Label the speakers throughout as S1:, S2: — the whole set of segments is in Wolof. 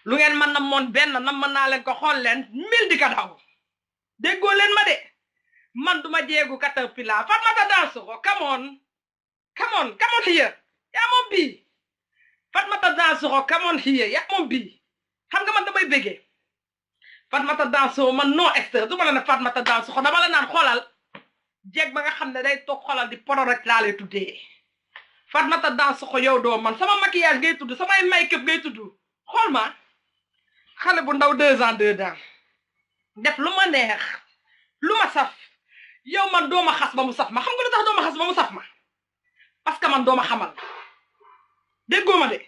S1: lu ngeen man namoon benn nam mën naa leen ko xool leen mil di ka daw déggoo leen ma de man duma jeegu caterpillar Fatmata Dansokho come on here yaa moom bii Fatmata Dansokho come on here yaa moom bii xam nga man damay bégee Fatmata Dansokho man non externe du ma la ne Fatmata Dansokho dama la naan xoolal jeeg ba nga xam ne day toog xoolal di poro rek laa lay tuddee Fatmata Dansokho yow doo man sama maquillage ngay tudd samay make-up ngay tudd xool ma xale bu ndaw 2 ans 2 ans def lu ma neex lu ma saf yow man doo ma xas ba mu saf ma xam nga lu tax doo ma xas ba mu saf ma parce que man doo ma xamal déggoo ma de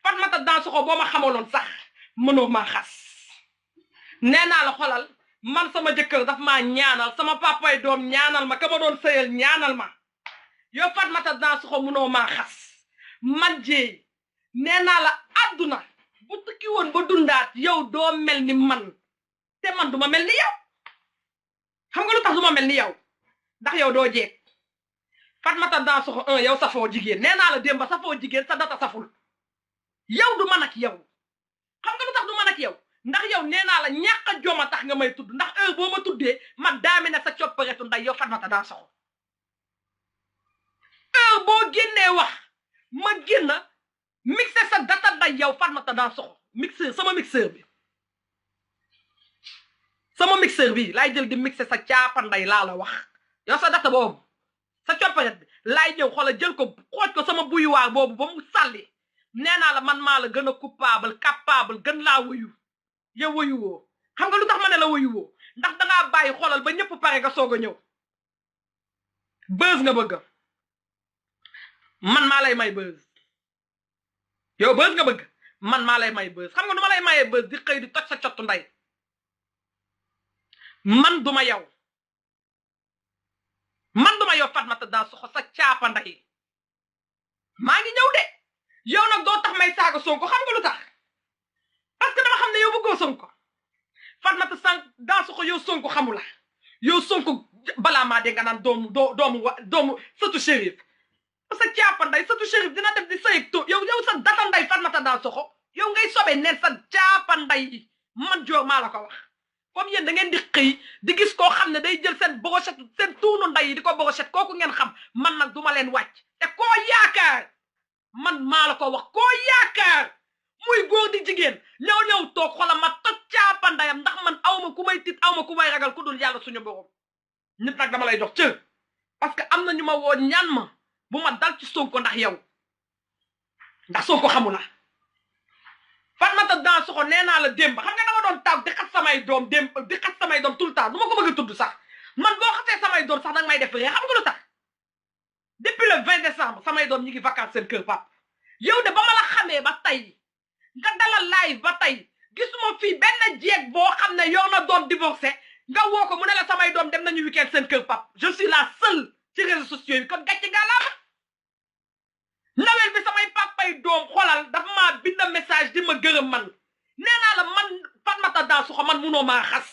S1: Fatmata Dansokho boo ma xamaloon sax mënoo maa xas nee naa la xolal man sama jëkkër daf maa ñaanal sama papay doom ñaanal ma ka ma doon sëyal ñaanal ma yow Fatmata Dansokho mënoo maa xas man jéey nee naa la àdduna bu tukki woon ba dundaat yow doo mel ni man te man duma mel ni yow xam nga lu tax duma mel ni yow ndax yow doo jeeg Fatmata Dansokho yow safoo jigéen nee naa la démba safoo jigéen sa data saful yow du man ak yow xam nga lu tax du man ak yow ndax yow nee naa la ñàkk a joma tax nga may tudd ndax heure boo ma tuddee ma daami ne sa copparetu nday yow Fatmata Dansokho heure boo génnee wax ma génn mixé sa data nday yow Fatmata Dansokho mixeur sama mixeur bi laay jël di mixé sa caapa nday laa la wax yow sa data boobu sa copparet bi laay ñëw xoola jël ko xooj ko sama buyuwaar boobu ba mu sàlli nee naa la man maa la gën a capable gën laa wuyu yow wuyu woo xam nga lu tax ma ne la wuyu woo ndax dangaa bàyyi xoolal ba ñëpp pare nga soog a ñëw buzz nga bëgg man maa lay may buzz yow buzz nga bëgg man maa lay may buzz xam nga nu ma lay mayee buzz di xëy di toj sa cottu nday man duma yow Fatmata Dansokho sa caapa nday maa ngi ñëw de yow nag doo tax may saaga Sonko xam nga lu tax parce que dama xam ne yow bëggoo Sonko Fatmata Dansokho yow Sonko xamu la yow Sonko balaa maa dee nga naan doomu sëtu Chérif sa caapa nday sëtu Chérif dina def di sëyeg to yow sa data nday Fatmata Dansokho yow ngay sobe neen sa caapa nday man joor maa la ko wax comme yéen da ngeen di xëy di gis koo xam ne day jël seen brochette seen tuunu nday yi di ko brochette kooku ngeen xam man nag duma leen wàcc te koo yaakaar man maa la ko wax koo yaakaar muy góor di jigéen ñëw toog xoolal ma toj caapa ndayam ndax man awma ku may tit awma ku may ragal ku dul yàlla suñu borom nit nag dama lay jox cër parce que am na ñu ma woo ñaan ma bu ma dal ci Sonko ndax yow ndax Sonko xamu la Fatmata Dansokho nee naa la démb xam nga dama doon taw di xas samay doom tout le temps du ma ko bëgg a tudd sax man boo xasee samay doom sax danga may def ree xam nga lu tax depuis le 20 décembre samay doom ñi ngi vacances seen kër pap yow de ba ma la xamee ba tey nga dalal live ba tey gisuma fii benn jeeg boo xam ne yow na doom divorcé nga woo ko mu ne la samay doom dem nañu week-end seen kër pap je suis la seule ci réseaux sociaux yi kon gàcce gàllaama nawel bi samay papay doom xoolal dafa maa bind message di ma gërëm man nee naa la man Fatmata Dansokho man munoo maa xas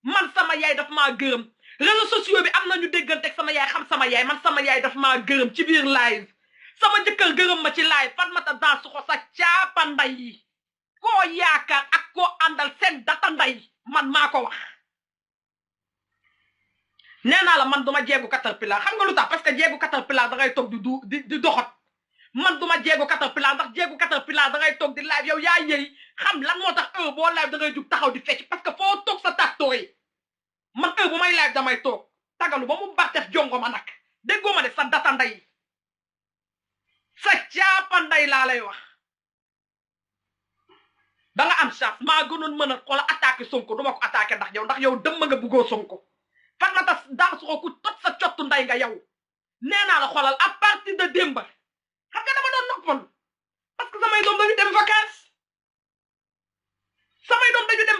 S1: man sama yaay dafa maa gërëm réseaux sociaux bi am nañu dégganteeg sama yaay xam sama yaay man sama yaay dafa maa gërëm ci biir live sama jëkkër gërëm ma ci live Fatmata Dansokho sa caapa nday yi koo yaakaar ak koo àndal seen data nday man maa ko wax nee naa la man duma jeegu caterpillar xam nga lu tax parce que jeegu caterpillar da ngay toog di doxat man duma jeegu caterpillar ndax jeegu caterpillar da ngay toog di live yow yaa yëy xam lan moo tax heure boo live da ngay jug taxaw di fecc parce que foo toog sa tàttoo yi man heure bu may live damay toog tagalu ba mu baax def jongo ma nag déggoo ma de sa data nday sa caapa nday laa lay wax da nga am chance maa gënoon mën a xoola attaqué Sonko duma ko attaqué ndax yow dëmm nga buggoo Sonko Fatmata Dansokho ku toj sa cottu nday nga yow nee naa la xoolal à partir de démba xam nga dama doon noppal parce que samay doom dañu dem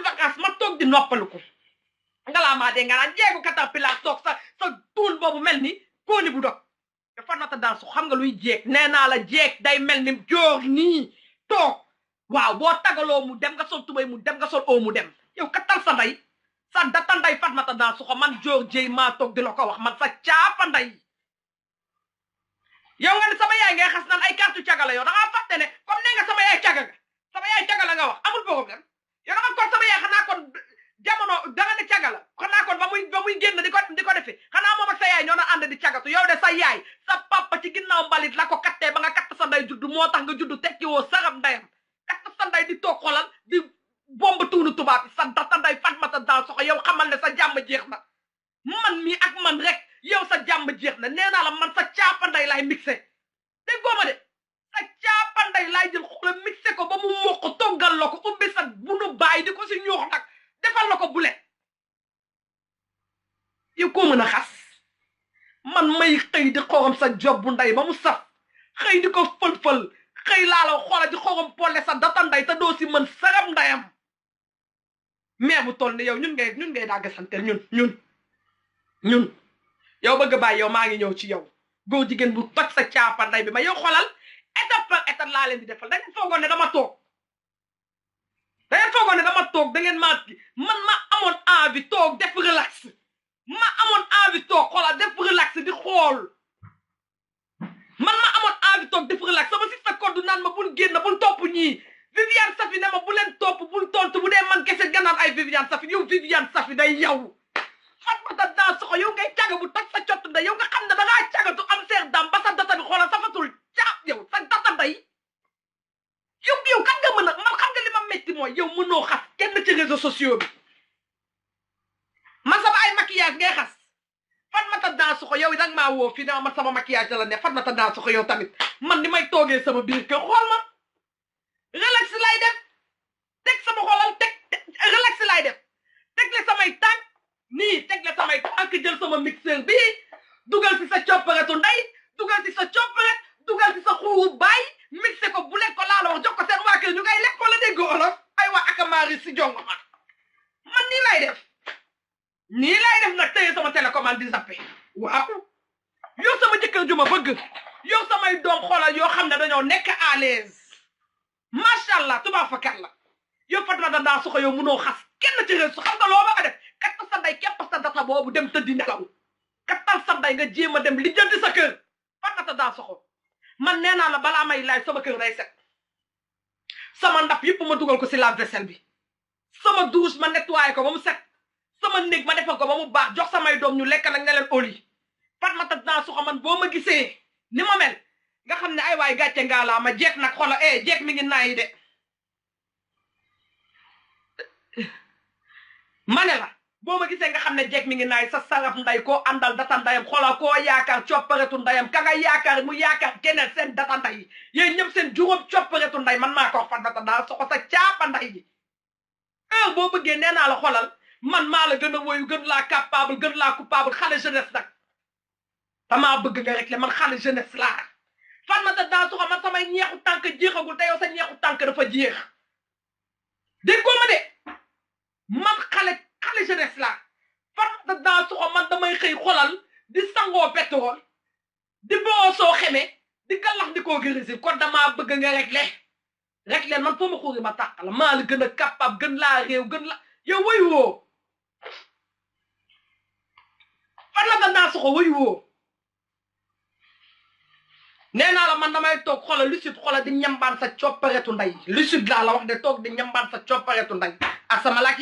S1: vacances ma toog di noppalu ko nga laa maa dee nga naan jeegu caterpillar toog sa tuun boobu mel ni kóoni bu dog te Fatmata Dansokho xam nga luy jeeg nee naa la jeeg day mel ni joor nii toog waaw boo tagaloo mu dem nga sol tubay mu dem nga sol oo mu dem yow kattal sa nday sa data nday Fatmata Dansokho man joor jéy maa toog di la ko wax man sa caapa nday yow nga ne sama yaay ngay xas naan ay kartu caga la yow da ngaa fàtte ne comme nee nga sama yaay caga nga nga wax amul problème yow da nga kon sama yaay xanaa kon jamono da nga ne caga la xanaa kon ba muy génn di ko defi xanaa moom ak sa yaay ñoo na ànd di cagatu yow de sa yaay sa papa ci ginnaaw mbalit la ko kattee ba nga katt sa nday juddu moo tax nga juddu tekki woo saram ndayam katt sa nday di toog xolal di bomb tuunu tubaab bi sa nday Fatmata Dansokho yow xamal ne sa jàmm jeex na man mi ak man rek yow sa jàmm jeex na nee naa la man sa caapanday laay mixé dégg nga ma de sa caapanday laay jël xoolal mixé ko ba mu mokk toggal la ko ubbi sa bunu bàyyi di ko si ñoox nag defal la ko bulet yow koo mën a xas man may xëy di xorom sa job bu nday ba mu saf xëy di ko fël-fël xëy laa la xoola di xorom polle sa data nday te doo si mën saram ndayam mais bu toll ni yow ñun ngay dagg santeel ñun yow bëgg bàyyi yow maa ngi ñëw ci yow góor jigéen bu toj sa caapa nday bi ma yow xoolal étape par étape laa leen di defal da ngeen foogoon ne dama toog da ngeen man ma amoon envie toog def relax ma amoon envie toog xoolal def relax di xool man ma amoon envie toog def relax sama si sa koddu naan ma bul génn bul topp ñii Viviane Safi ne ma bu leen topp bul tontu bu dee man kese gannaaw ay Viviane Safi yow Viviane Safi day yow Fatmata Dansokho yow ngay caga bu toj sa cott nday yow nga xam ne da ngaa cagatu Amsterdam ba sa data bi xoolal safatul caab yow sa data nday yow kan nga mën a man xam nga li ma métti mooy yow mënoo xas kenn ci réseaux sociaux bi man sama ay maquillage ngay xas Fatmata Dansokho yow danga maa woo fii ne man sama maquillage la ne Fatmata Dansokho yow tamit man ni may toogee sama biir kër xool ma relax lay def teg sama xoolal relax lay def teg le samay tànk nii teg le samay tànk jël sama mixeur bi dugal si sa copparetu nday dugal si sa copparet dugal si sa xuuru baay mixé ko bu lekk ko laa la wax jox ko seen waa kër ñu ngay lekk wala dégg olof ay waa akamaari si jongo man nii lay def nag tëye sama télécommande di zappé waaw yow sama jëkkër ju ma bëgg yow samay doom xoolal yoo xam ne dañoo nekk à l'aise macha allah tubaab fakkat la yow Fatmata Dansokho yow mënoo xas kenn ci réew su xam nga loo ba nga def kattal sa nday képp sa data boobu dem tëddi nelaw kattal sa nday nga jéem a dem lijjanti sa kër Fatmata Dansokho man nee naa la balaa may laaj sama kër day set sama ndap yëpp ma dugal ko si lave-vaisselle bi sama douche ma nettoyé ko ba mu set sama néeg ma defal ko ba mu baax jox samay doom ñu lekk nag ne leen oli Fatmata Dansokho man boo ma gisee ni ma mel nga xam ne ay waay gàcce ngaa laa ma jeeg nag xoolal jeeg mi ngi naayi de ma ne la boo ma gisee nga xam ne jeeg mi ngi naay sa saraf nday koo àndal data ndayam xoolal koo yaakaar copparetu ndayam ka nga yaakaar mu yaakaar keneen seen data nday yéen ñëpp seen juróom copparetu nday man maa ko wax Fatmata Dansokho sa caapa nday ji boo bëggee nee naa la xoolal man maa la gën a woyu gën laa capable gën laa coupable xale jeunesse nag damaa bëgg nga rek le man xale jeunesse laa Fatmata Dansokho man samay ñeexu tànk jeexagul te yow sa ñeexu tànk dafa jeex déggoo ma de man xale jeunesse la Fatmata Dansokho man damay xëy xolal di sangoo pétrole di boosoo xeme di galax di koo gërësil kon damaa bëgg nga rek man foo ma xuuri ma tàq la maa la gën a capable gën laa réew gën la yow wayu woo Fatmata Dansokho wayu woo nee naa la man damay toog xoolal lucide xoolal di ñambaan sa copparetu nday lucide laa la wax de toog di ñambaan sa copparetu nday asama laak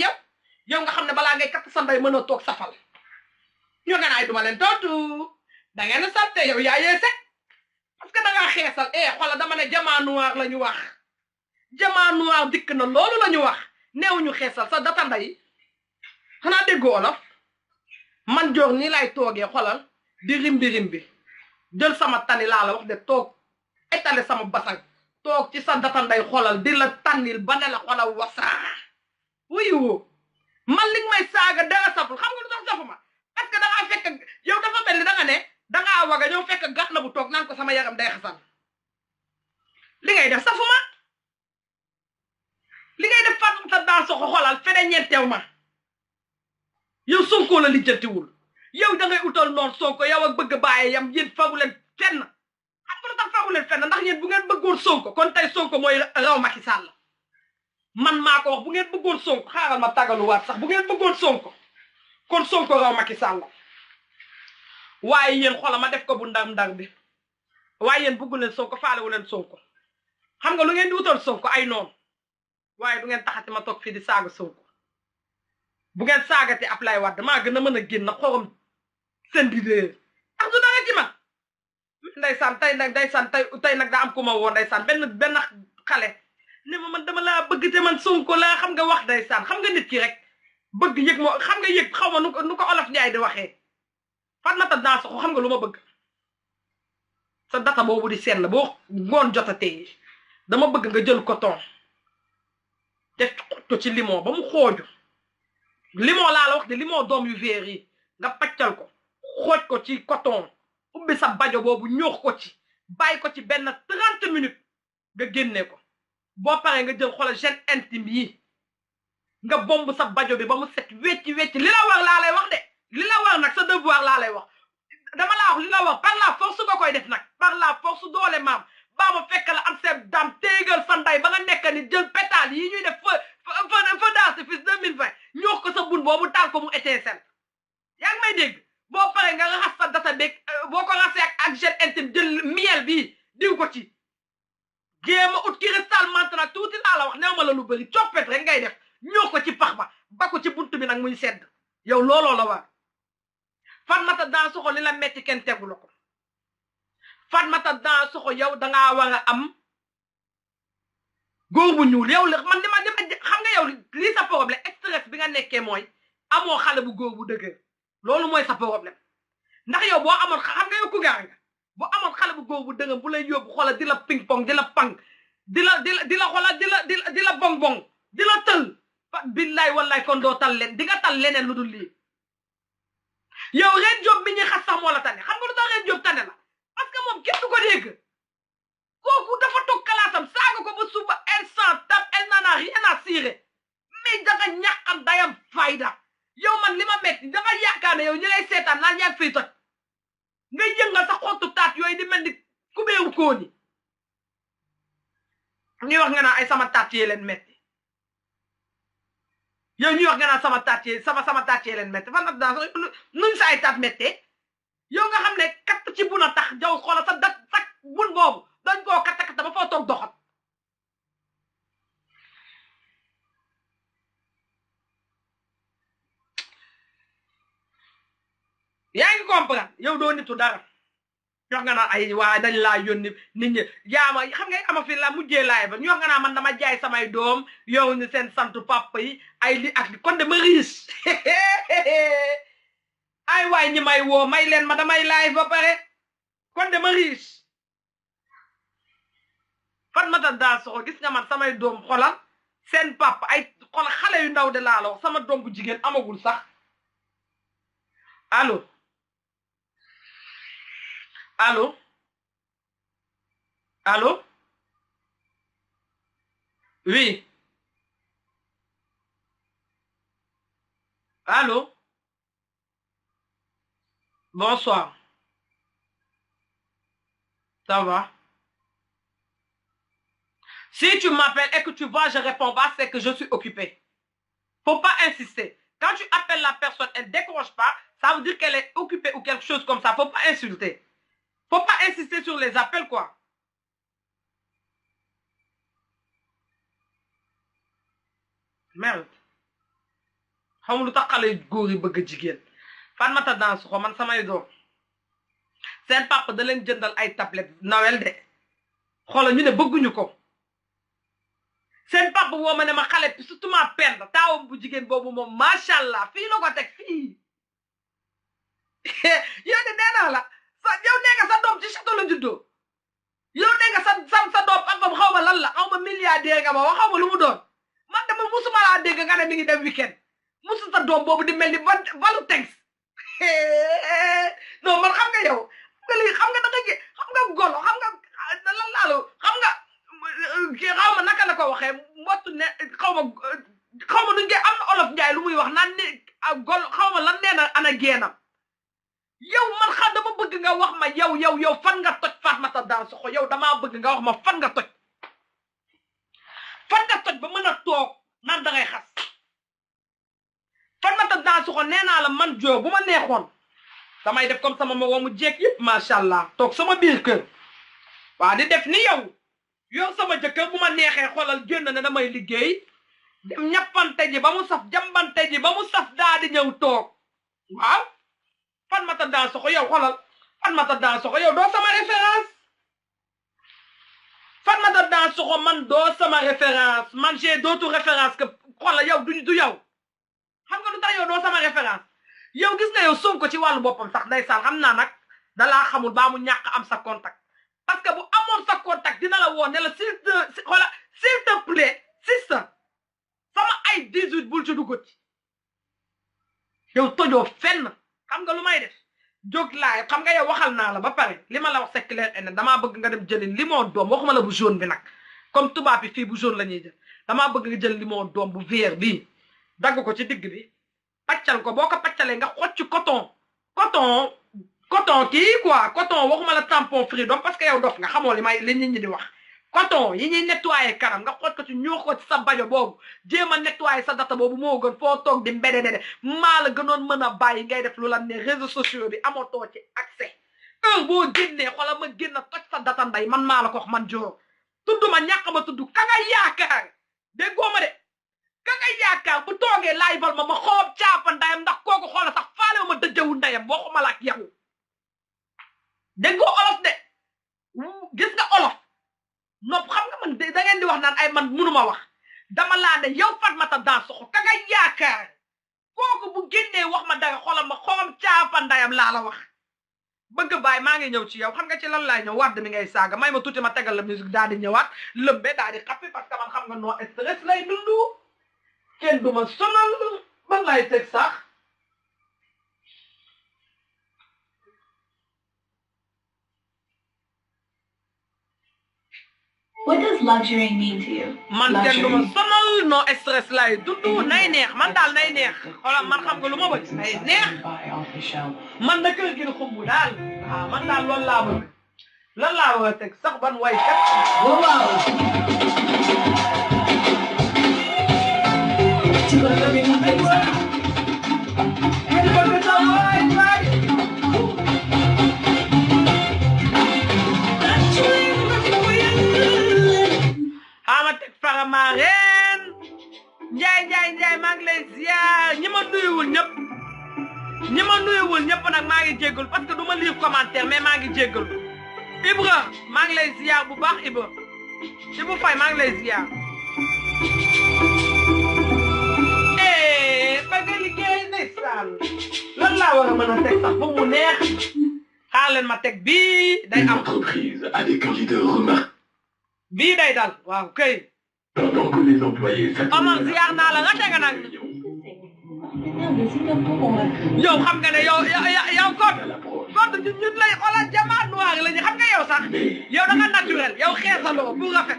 S1: yow nga xam ne balaa ngay katt sa nday mën a toog safal ñoo nga naay duma leen tontu da ngeen a salte yow yaa yee set parce que da ngaa xeesal xoolal dama ne diamant noir la ñu wax diamant noir dikk na loolu la ñu wax neew ñu xeesal sa data nday xanaa déggoo olof man joor nii lay toogee xoolal di rimbi jël sama tani laa la wax de toog étalé sama basang toog ci sa data nday xoolal di la tànnil ba ne la xoolal wasaa wuyu man li may saaga dara saful xam nga lu tax safuma parce que da ngaa fekk yow dafa mel ni da nga ne da ngaa waga ñëw fekk gàtt na bu toog naan ko sama yaram day xasan li ngay def safuma li ngay def Fatmata Dansokho xoolal fene ñeenteew ma yow Sonko la lijjantiwul yow da ngay utal noonu Sonko yow ak bëgg bàyyi yam yéen fagu leen fenn xam nga lu tax fagu leen fenn ndax yéen bu ngeen bëggoon Sonko kon tey Sonko mooy raw Macky Sall man maa ko wax bu ngeen bëggoon Sonko xaaral ma tagaluwaat sax bu ngeen bëggoon Sonko kon Sonko raw Macky Sall waaye yéen xoolal ma def ko bu ndar bi waaye yéen bëggu leen Sonko faalewu leen Sonko xam nga lu ngeen di utal Sonko ay noonu waaye du ngeen taxati ma toog fii di saaga Sonko bu ngeen saagati Ablaye Wade maa gën a mën a génn xorom seen leader ndax du dara ci man ndeysaan tey nag daa am ku ma woo ndeysaan benn xale ne ma man dama laa bëgg te man Sonko laa xam nga wax ndeysaan xam nga nit ki rek bëgg yëg moo xam nga yëg xaw ma nu ko olof Njaay di waxee Fatmata Dansoxo xam nga lu ma bëgg sa data boobu di seen la boo ngoon jotatee dama bëgg nga jël coton def ko ci limon ba mu xooju limon laa la wax de limon doom yu veer yi nga paccal ko xooj ko ci coton ubbi sa bajo boobu ñoox ko ci bàyyi ko ci benn 30 minutes nga génne ko boo paree nga jël xoolal gel intime yi nga bomb sa bajo bi ba mu set wecci li la war laa lay wax de li la war nag sa devoir laa lay wax dama laa wax li la war par la force nga koy def nag par la force doole maam baa ma fekk la am seen dam téegal sa nday ba nga nekk ni jël pétale yi ñuy def feu d'artifice 2020 ñoox ko sa bun boobu taal ko mu étincelle yaa ngi may dégg boo paree nga raxas sa data beeg boo ko raxasee ak gel intime jël miel bi diw ko ci jéem a ut cristal menthe nag tuuti laa la wax new ma la lu bëri coppet rek ngay def ñoo ko ci pax ba ko ci buntu bi nag muy sedd yow looloo la war Fatmata Dansoxo li la metti kenn tegu la ko Fatmata Dansoxo yow dangaa war a am góor bu ñuul yow man li ma xam nga yow lii sa problème stress bi nga nekkee mooy amoo xale bu góor bu dëgër loolu mooy sa problème ndax yow boo amoon xam nga yow ku gaar nga boo amoon xale bu góor bu dëgër bu lay yóbbu xoola di la ping pong di la pang di la xoola di la bong bong di la tël billaay wallaay kon doo tal leen di nga tal leneen lu dul lii yow Reine Diop mi ñuy xas sax moo la tane xam nga lu tax Reine Diop tane la parce que moom kenn du ko dégg kooku dafa toog kalaasam saaga ko ba suba elle s'en tape elle n'en a rien à cirer mais danga ñàkkal dayam fayda yow man li ma metti danga yaakaar ne yow ñi lay seetaan naan yaa ngi fiy toj ngay yëngal sa xottu taat yooyu di mel ni kubéewu kóoni ñuy wax nga naan ay sama taat yee leen metti yow ñuy wax nga naan sama taat yee sama taat yee leen metti Fatmata Dansoxo nuñ sa ay taat mettee yow nga xam ne katt ci bun a tax jaw xoola sa bun boobu dañ koo katt ba foo toog doxat yaa ngi comprendre yow doo nitu dara ñu wax nga naan ay waa dañ laa yónni nit ñi yaama xam nga ama fi la mujjee laay ba ñu wax nga naan man dama jaay samay doom yow ni seen santu papa yi ay li ak li kon de ma riis ay waay ñi may woo may leen ma damay laay ba pare kon de ma riis Fatmata Dansoxo gis nga man samay doom xolal seen papa ay xolal xale yu ndaw de laa la wax sama doom bu jigéen amagul sax allo allô allô oui allô bonsoir ça va si tu m'appelles et que tu vois je réponds pas c'est que je suis occupée faut pas insister quand tu appelles la personne elle décroche pas ça veut dire qu'elle est occupée ou quelque chose comme ça faut pas insulter. Faut pas insister sur les appels, quoi. Merde. Xam lu tax xale góor yi bëgg jigéen. Fatmata Dansoxo man samay doom. Seen papa da leen jëndal ay tablette Noël de. Xoolal ñu ne bëgguñu ko. Seen papa woo ma ne ma xale surtout ma pend taawam bu jigéen boobu moom macha allah fii la ko teg fii. Yow de nee naa la. yow nee nga sa doom ci château la juddoo yow nee nga sa doom papam xaw ma lan la xaw ma milliardaire nga ma wax xaw ma lu mu doon man dama musuma laa dégg nga ne mi ngi dem weekend musu sa doom boobu di mel ni balu tegs non man xam nga yow xam nga lii xam nga danga xam nga golo xam nga lan laalu xam nga xaw ma naka la ko waxee mbottu ne xaw ma nuñ koy am na olof Njaay lu muy wax naan ne golo xaw ma lan nee na ana geenam yow man xam dama bëgg nga wax ma yow fan nga toj Fatmata Dansoxo yow damaa bëgg nga wax ma fan nga toj ba mën a toog naan da ngay xas Fatmata Dansoxo nee naa la man joo bu ma neexoon damay def comme sama moroomu jeeg yëpp macha allah toog sama biir kër waa di def ni yow yow sama jëkkër bu ma neexee xoolal génn ne damay liggéey dem ñappante ji ba mu saf jambante ji ba mu saf daa di ñëw toog waaw Fatmata Dansokho yow xoolal Fatmata Dansokho yow doo sama référence Fatmata Dansokho man doo sama référence man j'ai d'autres références que xoolal yow du yow xam nga lu tax yow doo sama référence yow gis nga yow Sonko ci wàllu boppam sax ndeysaan xam naa nag dalaa xamul baa mu ñàkk am sa contact parce que bu amoon sa contact dina la woon ne la s'il te plaît sister sama ay 18 bul ci duggati yow tojoo fenn xam nga lu may def jóg laay xam nga yow waxal naa la ba pare li ma la wax c'est clair et net damaa bëgg nga dem jëli limon doom waxuma la bu jaune bi nag comme tubaab bi fii bu jaune la ñuy jël damaa bëgg nga jël limon doom bu vert bii dagg ko ci digg bi paccal ko boo ko paccalee nga xocc coton kii quoi coton waxuma la tampon Freedom parce que yow dof nga xamoo li nit ñi di wax coton yi ñuy nettoyer kanam nga xoj ko ci ñuux ko ci sa bajo boobu jéem a nettoyer sa data boobu moo gën foo toog di mbedede maa la gënoon mën a bàyyi ngay def lu la ne réseaux sociaux bi amatoo ci accès heure boo génnee xoolal ma génn toj sa data nday man maa la ko wax man joo tudd ma ñàkk ma tudd ka nga yaakaar déggoo ma de ka nga yaakaar bu toogee laayval ma xoob caapa ndayam ndax kooku xoola sax faalewu ma dëjëwu ndayam waxuma la ak yow déggoo olof de gis nga olof nopp xam nga man da ngeen di wax naan ay man munuma wax dama laa ne yow Fatmata Dansokho ka nga yaakaar kooku bu génnee wax ma dara xoolal ma xoom caapa ndayam laa la wax bëgg baay maa ngi ñëw ci yow xam nga ci lan laay ñëw wadd mi ngay saaga may ma tuuti ma tegal la musique daal di ñëwaat lëmbe daal di xappi parce que man xam nga no stress lay dundu kenn du ma sonal ban lay teg sax
S2: What does luxury mean to you?
S1: Man kenn du ma sonal no stress lay dundu nay neex man daal nay neex xoolal man xam nga lu ma bëgg nay neex man na kër gi la xumbu daal waaw man daal loolu laa bëgg lan laa war a teg sax ban way kat waaw ci bëgg bi ñu bëgg sa way way ama teg Faramareen njaay maa ngi lay ziar ñi ma nuyuwul ñëpp nag maa ngi jéggalu parce que du ma lire commentaire mais maa ngi jéggalu Ibra maa ngi lay ziar bu baax Ibra Ibou Faye maa ngi lay ziar bëgg liggéey ndeysaan lan laa war a mën a teg sax ba mu neex xaar leen ma teg bii day am
S3: entreprise avec un leader remarquable.
S1: bii day dal waaw kay
S3: Pendant que les employés
S1: Omar ziar naa la nga tega nag yow xam nga ne yow kon ñun lay xoolal jamaa noir lañu xam nga yow sax yow da nga naturel yow xeesaloo bu rafet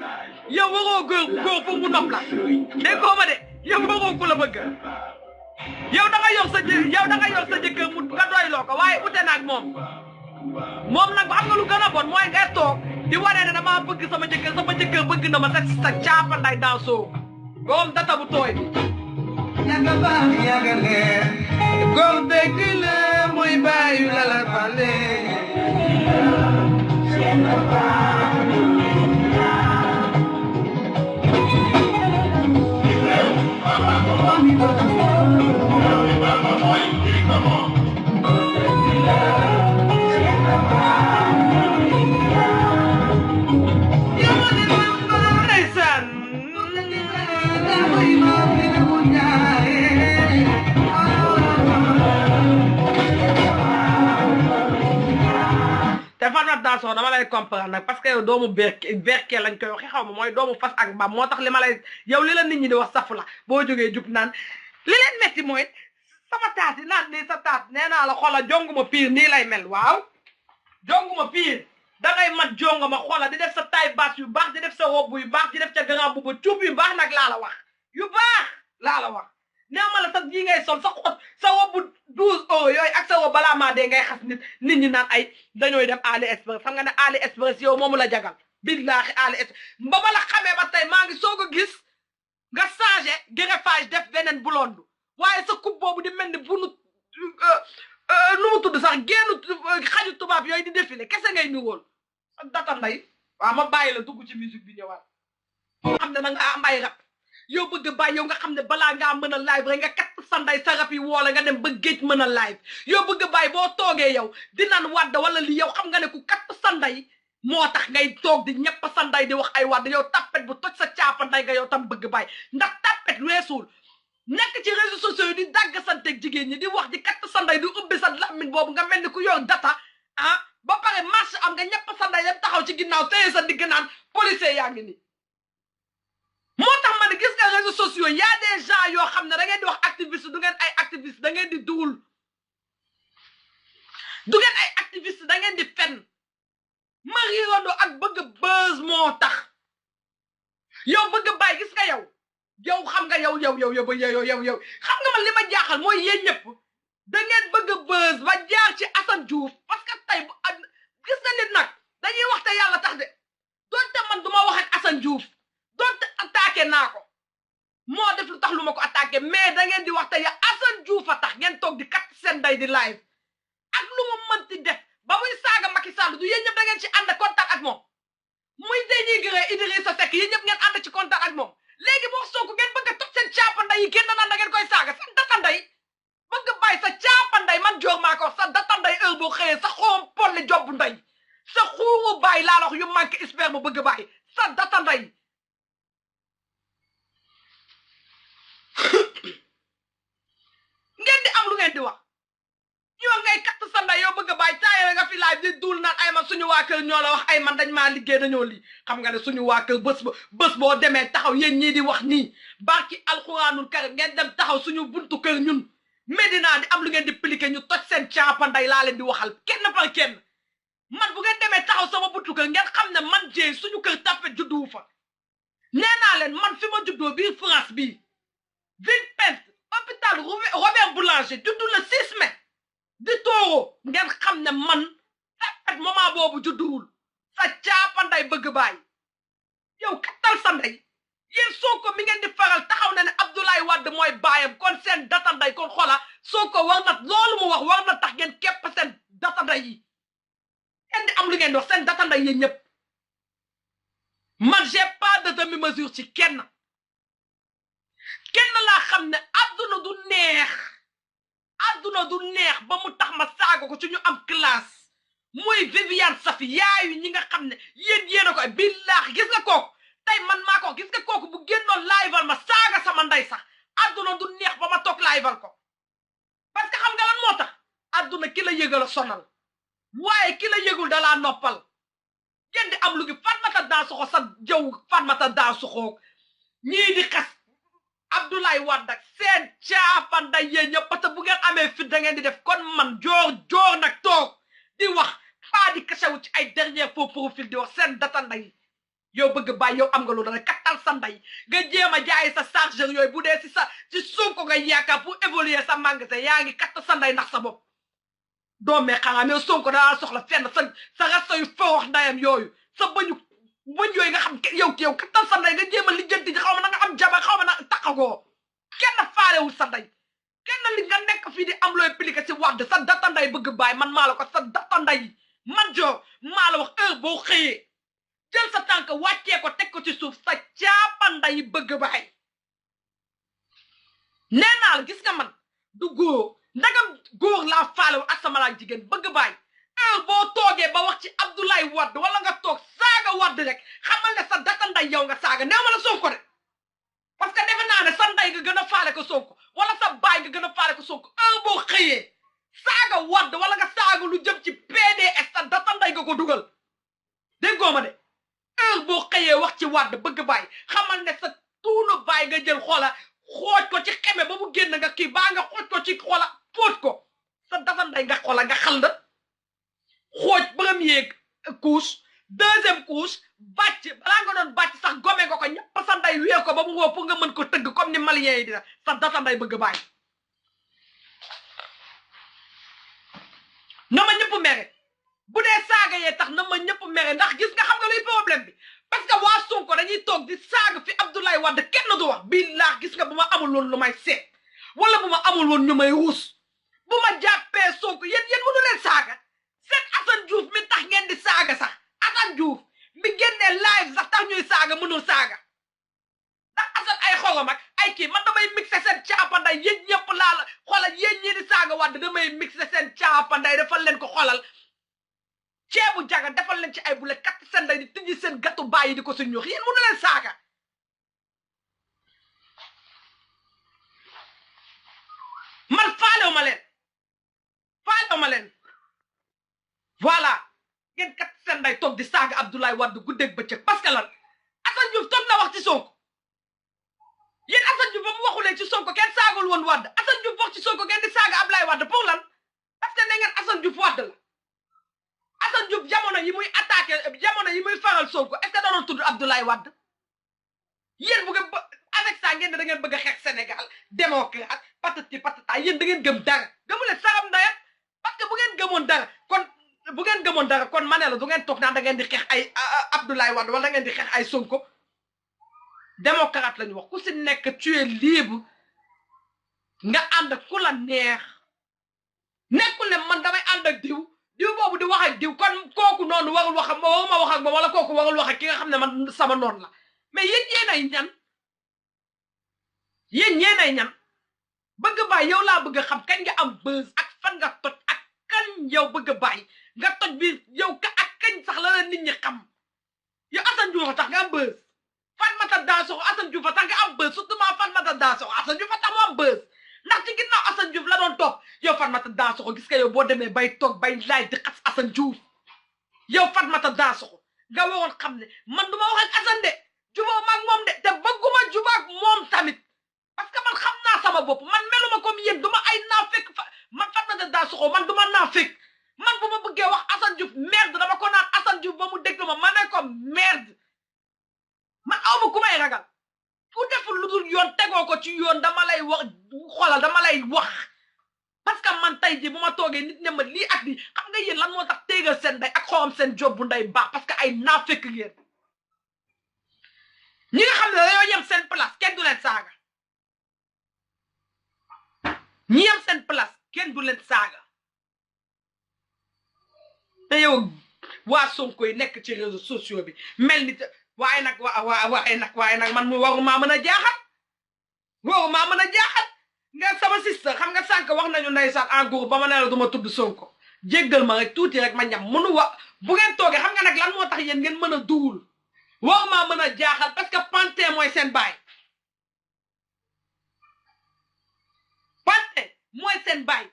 S1: yow waroo góor pour mu nopp la déggoo ma de yow waroo ku la bëgg yow da nga yor sa jëkkër mu nga doyloo ko waaye ute naag moom nag xam nga lu gën a bon mooy ngay toog di wane ne dama bëgg sama jëkkër bëgg na ma sa caapa nday dansoo boom data bu tooy bi yaga baax yaga leer góor dëgg la mooy bàyyi la la fale Fatmata Dansokho dama lay comprendre nag parce que yow doomu berke lañ koy waxee xaw ma mooy doomu fas ak mbaam moo tax li ma lay yow li la nit ñi di wax safu la boo jógee jug naan li leen metti mooy sama taat yi naan nii sa taat nee naa la xoola jonguma piir nii lay mel waaw jonguma piir dangay mat jongama xoola di def sa taille basse yu baax di def sa robe yu baax di def ca grand boubou cuub yu baax nag laa la wax yu baax laa la wax nee ma la sax yi ngay sol sa xot sa robe 12 € yooyu ak sa robe balaa maa dee ngay xas nit ñi naan ay dañooy dem AliExpress xam nga ne AliExpress yow moomu la jagal billaahi AliExpress ba ma la xamee ba tey maa ngi soog a gis nga changé greffage def beneen blonde waaye sa coupe boobu di mel ni bu nu mu tudd sax génnu xaju tubaab yooyu di défilé kese ngay niwool data nday waaw ma bàyyi la dugg ci musique bi ñëwaat xam ne na nga am ay rap yow bëgg bàyyi yow nga xam ne balaa ngaa mën a live rek nga kat sanday sa rap yi woola nga dem ba géej mën a live yow bëgg bàyyi boo toogee yow di naan wadd wala li yow xam nga ne ku kat sanday moo tax ngay toog di ñepp sanday di wax ay wadd yow tappet bu toj sa caapanday nga yow tam bëgg bàyyi ndax tappet weesuul nekk ci réseaux sociaux yi di dagg santeeg jigéen ñi di wax di kat sanday di ubbi sa lamine boobu nga mel ni ku yor data ah ba pare marche am nga ñepp sanday yëpp taxaw ci ginnaaw téye sa digg naan policier yaa ngi nii moo tax ma ne gis nga réseaux sociaux y a des gens yoo xam ne da ngeen di wax activiste du ngeen ay activiste da ngeen di duul du ngeen ay activiste da ngeen di fen ma riirandoo ak bëgg buzz moo tax yow bëgg bàyyi gis nga yow xam nga yow xam nga man li ma jaaxal mooy yéen ñëpp da ngeen bëgg buzz ba jaar ci Assane Diouf parce que tey bu gis nga nit nag dañuy wax te yàlla tax de doonte man du ma wax ak Assane Diouf doonte attaqué naa ko moo def lu tax lu ma ko attaqué mais da ngeen di wax te ya Assane Diouf a tax ngeen toog di kat seen day di live ak lu mu mënti def ba muy saaga Macky Sall du yéen ñëpp da ngeen ci ànd contact ak moom muy dénigré Idrissa Seck yéen ñëpp ngeen ànd ci contact ak moom léegi boo Sonko ngeen bëgg a toj seen caapanday yi génn naan da ngeen koy saaga seen datanday bëgg bàyyi sa caapanday man joor maa ko wax sa datanday heure boo xëyee sa xoom polli job nday sa xuuru bàyyi laa wax yu manqué espère mu bëgg bàyyi sa datanday ngeen di am lu ngeen di wax ñoo ngay katt sa nday yow bëgg a bàyyi taayee nga fi live di duul naan ay man suñu waa kër ñoo la wax ay man dañ maa liggéey dañoo lii xam nga ne suñu waa kër bés boo demee taxaw yéen ñii di wax nii barki alxuraanul karim ngeen dem taxaw suñu buntu kër ñun Medina di am lu ngeen di pliqué ñu toj seen caapanday laa leen di waxal kenn par kenn man bu ngeen demee taxaw sama buntu kër ngeen xam ne man jéey suñu kër tappet judduwu fa nee naa leen man fi ma juddoo biir France bii Villepinte hôpital Robert Boulanger juddu le 6 mai di tooro ngeen xam ne man tappet moment boobu judduwul sa caapanday bëgg bàyyi yow kattal sa ndey yéen Sonko mi ngeen di faral taxaw na ne Abdoulaye Wade mooy baayam kon seen datanday kon xola Sonko war na loolu mu wax war na tax ngeen képp seen datanday yi ngeen di am lu ngeen di wax seen datanday yéen ñëpp man j'ai pas de demi-mesure ci kenn laa xam ne adduna du neex ba mu tax ma saago ko ci ñu am classe muy Viviane Safi yaayu ñi nga xam ne yéen a koy billaahi gis nga kooku tey man maa ko gis nga kooku bu génnoon liveal ma saaga sama ndey sax adduna du neex ba ma toog liveal ko parce que xam nga lan moo tax adduna ki la yëgal a sonal waaye ki la yëgul da laa noppal ngeen di am lu gi Fatmata Dansokho sa jëw Fatmata Dansokho ñii di xas Abdoulaye Wade ak seen caapanday yéen ñëpp parce que bu ngeen amee fit da ngeen di def kon man joor nag toog di wax pas di kasewu ci ay dernier faux profil di wax seen datanday yow bëgg bàyyi yow am nga loolu rek kattal sa nday nga jéem a jaay sa chargeur yooyu bu dee ci Sonko nga yaakaar pour évoluer sa magasin yaa ngi katt sa nday ndax sa bopp doomee xanaa mais Sonko daa soxla fenn sa rasta yu forox ndayam yooyu sa bëñ yooyu nga xam yow kattal sa nday nga jéem a lijjanti xaw ma na nga am jabar xaw ma na taxagoo kenn faalewul sa nday kenn li nga nekk fii di am looy pliqué si wax de sa datanday bëgg bàyyi man maa la ko sa datanday man joor maa la wax heure boo xëyee jël sa tànk wàccee ko teg ko ci suuf sa caapanday bëgg bàyyi nee naa la gis nga man du góor ndagam góor laa faalewu ak sama laa jigéen bëgg bàyyi heure boo toogee ba wax ci Abdoulaye Wade wala nga toog saaga Wade rek xamal ne sa datanday yow nga saaga neew ma la Sonko de parce que defe naa ne sa nday nga gën a faale ko Sonko wala sa baay nga gën a faale ko Sonko heure boo xëyee saaga Wade wala nga saaga lu jëm ci PDS sa datanday nga ko dugal déggoo ma de heure boo xëyee wax ci Wade bëgg bàyyi xamal ne sa tuunu bàyyi nga jël xoola xooj ko ci xeme ba mu génn nga kii baa nga xooj ko ci xoola fóot ko sa datanday nga xoola nga xal da xooj premier couche deuxième couche bàcc balaa nga doon bàcc sax gome nga ko ñëpp sa nday wee ko ba mu woo pour nga mën ko tëgg comme ni malien yi dina sa datanday bëgg bàyyi na ma ñëpp mere bu dee saaga yee tax na ma ñëpp mere ndax gis nga xam nga luy problème bi parce que waa Sonko dañuy toog di saaga fi Abdoulaye Wade kenn du wax billah gis nga bu ma amul woon lu may seet wala bu ma amul woon ñu may ruus bu ma jàppee Sonko yéen mënu leen saaga seen Assane Diouf mi tax ngeen di saaga sax Assane Diouf bi génnee live sax tax ñuy saaga mënul saaga ndax Assane ay xolom ak ay kii man damay mixé seen caapanday yéen ñëpp laa la xoolal yéen ñii di saaga Wade damay mixé seen caapanday defal leen ko xoolal ceebu jaga defal leen ci ay bule kat seen day di tijji seen gàttu bàyyi di ko si ñuux yéen mënu leen saaga man faalew ma leen voilà ngeen kat seen day toog di saaga Abdoulaye Wade guddeeg bëccëg parce que lan Assane Diouf toog na wax ci Sonko yéen Assane Diouf ba mu waxulee ci Sonko kenn saagul woon Wade Assane Diouf wax ci Sonko ngeen di saaga Abdoulaye Wade pour lan parce que ne ngeen Assane Diouf Wade la Assane Diouf jamono yi muy attaqué jamono yi muy faral Sonko est-ce que da doon tudd Abdoulaye Wade yéen bu ngeen avec ça ngeen da ngeen bëgg a xeex Sénégal démocrate patati patata yéen da ngeen gëm dara gëmu leen saxam ndayam parce que bu ngeen gëmoon dara kon ma ne la du ngeen toog naan da ngeen di xeex ay Abdoulaye Wade wala da ngeen di xeex ay Sonko démocrate la ñu wax ku si nekk tu es libre nga ànd ak ku la neex nekkul ne man damay ànd ak diw boobu di wax ak diw kon kooku noonu warul wax ak waruma wax ak moom wala kooku warul wax ak ki nga xam ne man sama noonu la mais yéen ñeenay ñan bëgg bàyyi yow laa bëgg a xam kañ nga am buzz ak fan nga toj ak kañ yow bëgg a bàyyi nga toj bi yow ak kañ sax la nit ñi xam yow Assane Diouf tax nga am buzz Fatmata Dansoxo Assane Diouf tax nga am buzz surtout ma Fatmata Dansoxo Assane Diouf tax mu am buzz ndax ci ginnaaw Assane Diouf la doon topp yow Fatmata Dansoxo gis nga yow boo demee bay toog bay laay di xas Assane Diouf yow Fatmata Dansoxo nga waroon xam ne man du ma wax ak Assane de jubóo ma ak moom de te bëgguma jubóo ak moom tamit parce que man xam naa sama bopp man meluma comme yéen duma ay naafeq man Fatmata Dansoxo man duma naafeq man bu ma bëggee wax Assane Diouf merde dama ko naan Assane Diouf ba mu déglu ma ne ko merde man awma ku may ragal fu deful lu dul yoon tegoo ko ci yoon dama lay wax xoolal dama lay wax parce que man tey jii bu ma toogee nit ne ma lii ak lii xam nga yéen lan moo tax téegal seen day ak xorom seen job bu nday baax parce que ay naafeq ngeen ñi nga xam ne dañoo yem seen place kenn du leen saaga ñi yem seen place kenn du leen saaga te yow waa Sonko yi nekk ci réseaux sociaux bi mel ni waaye nag man mu waruma mën a jaaxal nga sama sister xam nga sànq wax nañu ndeysaan en gros ba ma ne la duma tudd Sonko jéggal ma rek tuuti rek ma ñam mënu wax bu ngeen toogee xam nga nag lan moo tax yéen ngeen mën a duwul waruma mën a jaaxal parce que Panté mooy seen baay Panté mooy seen baay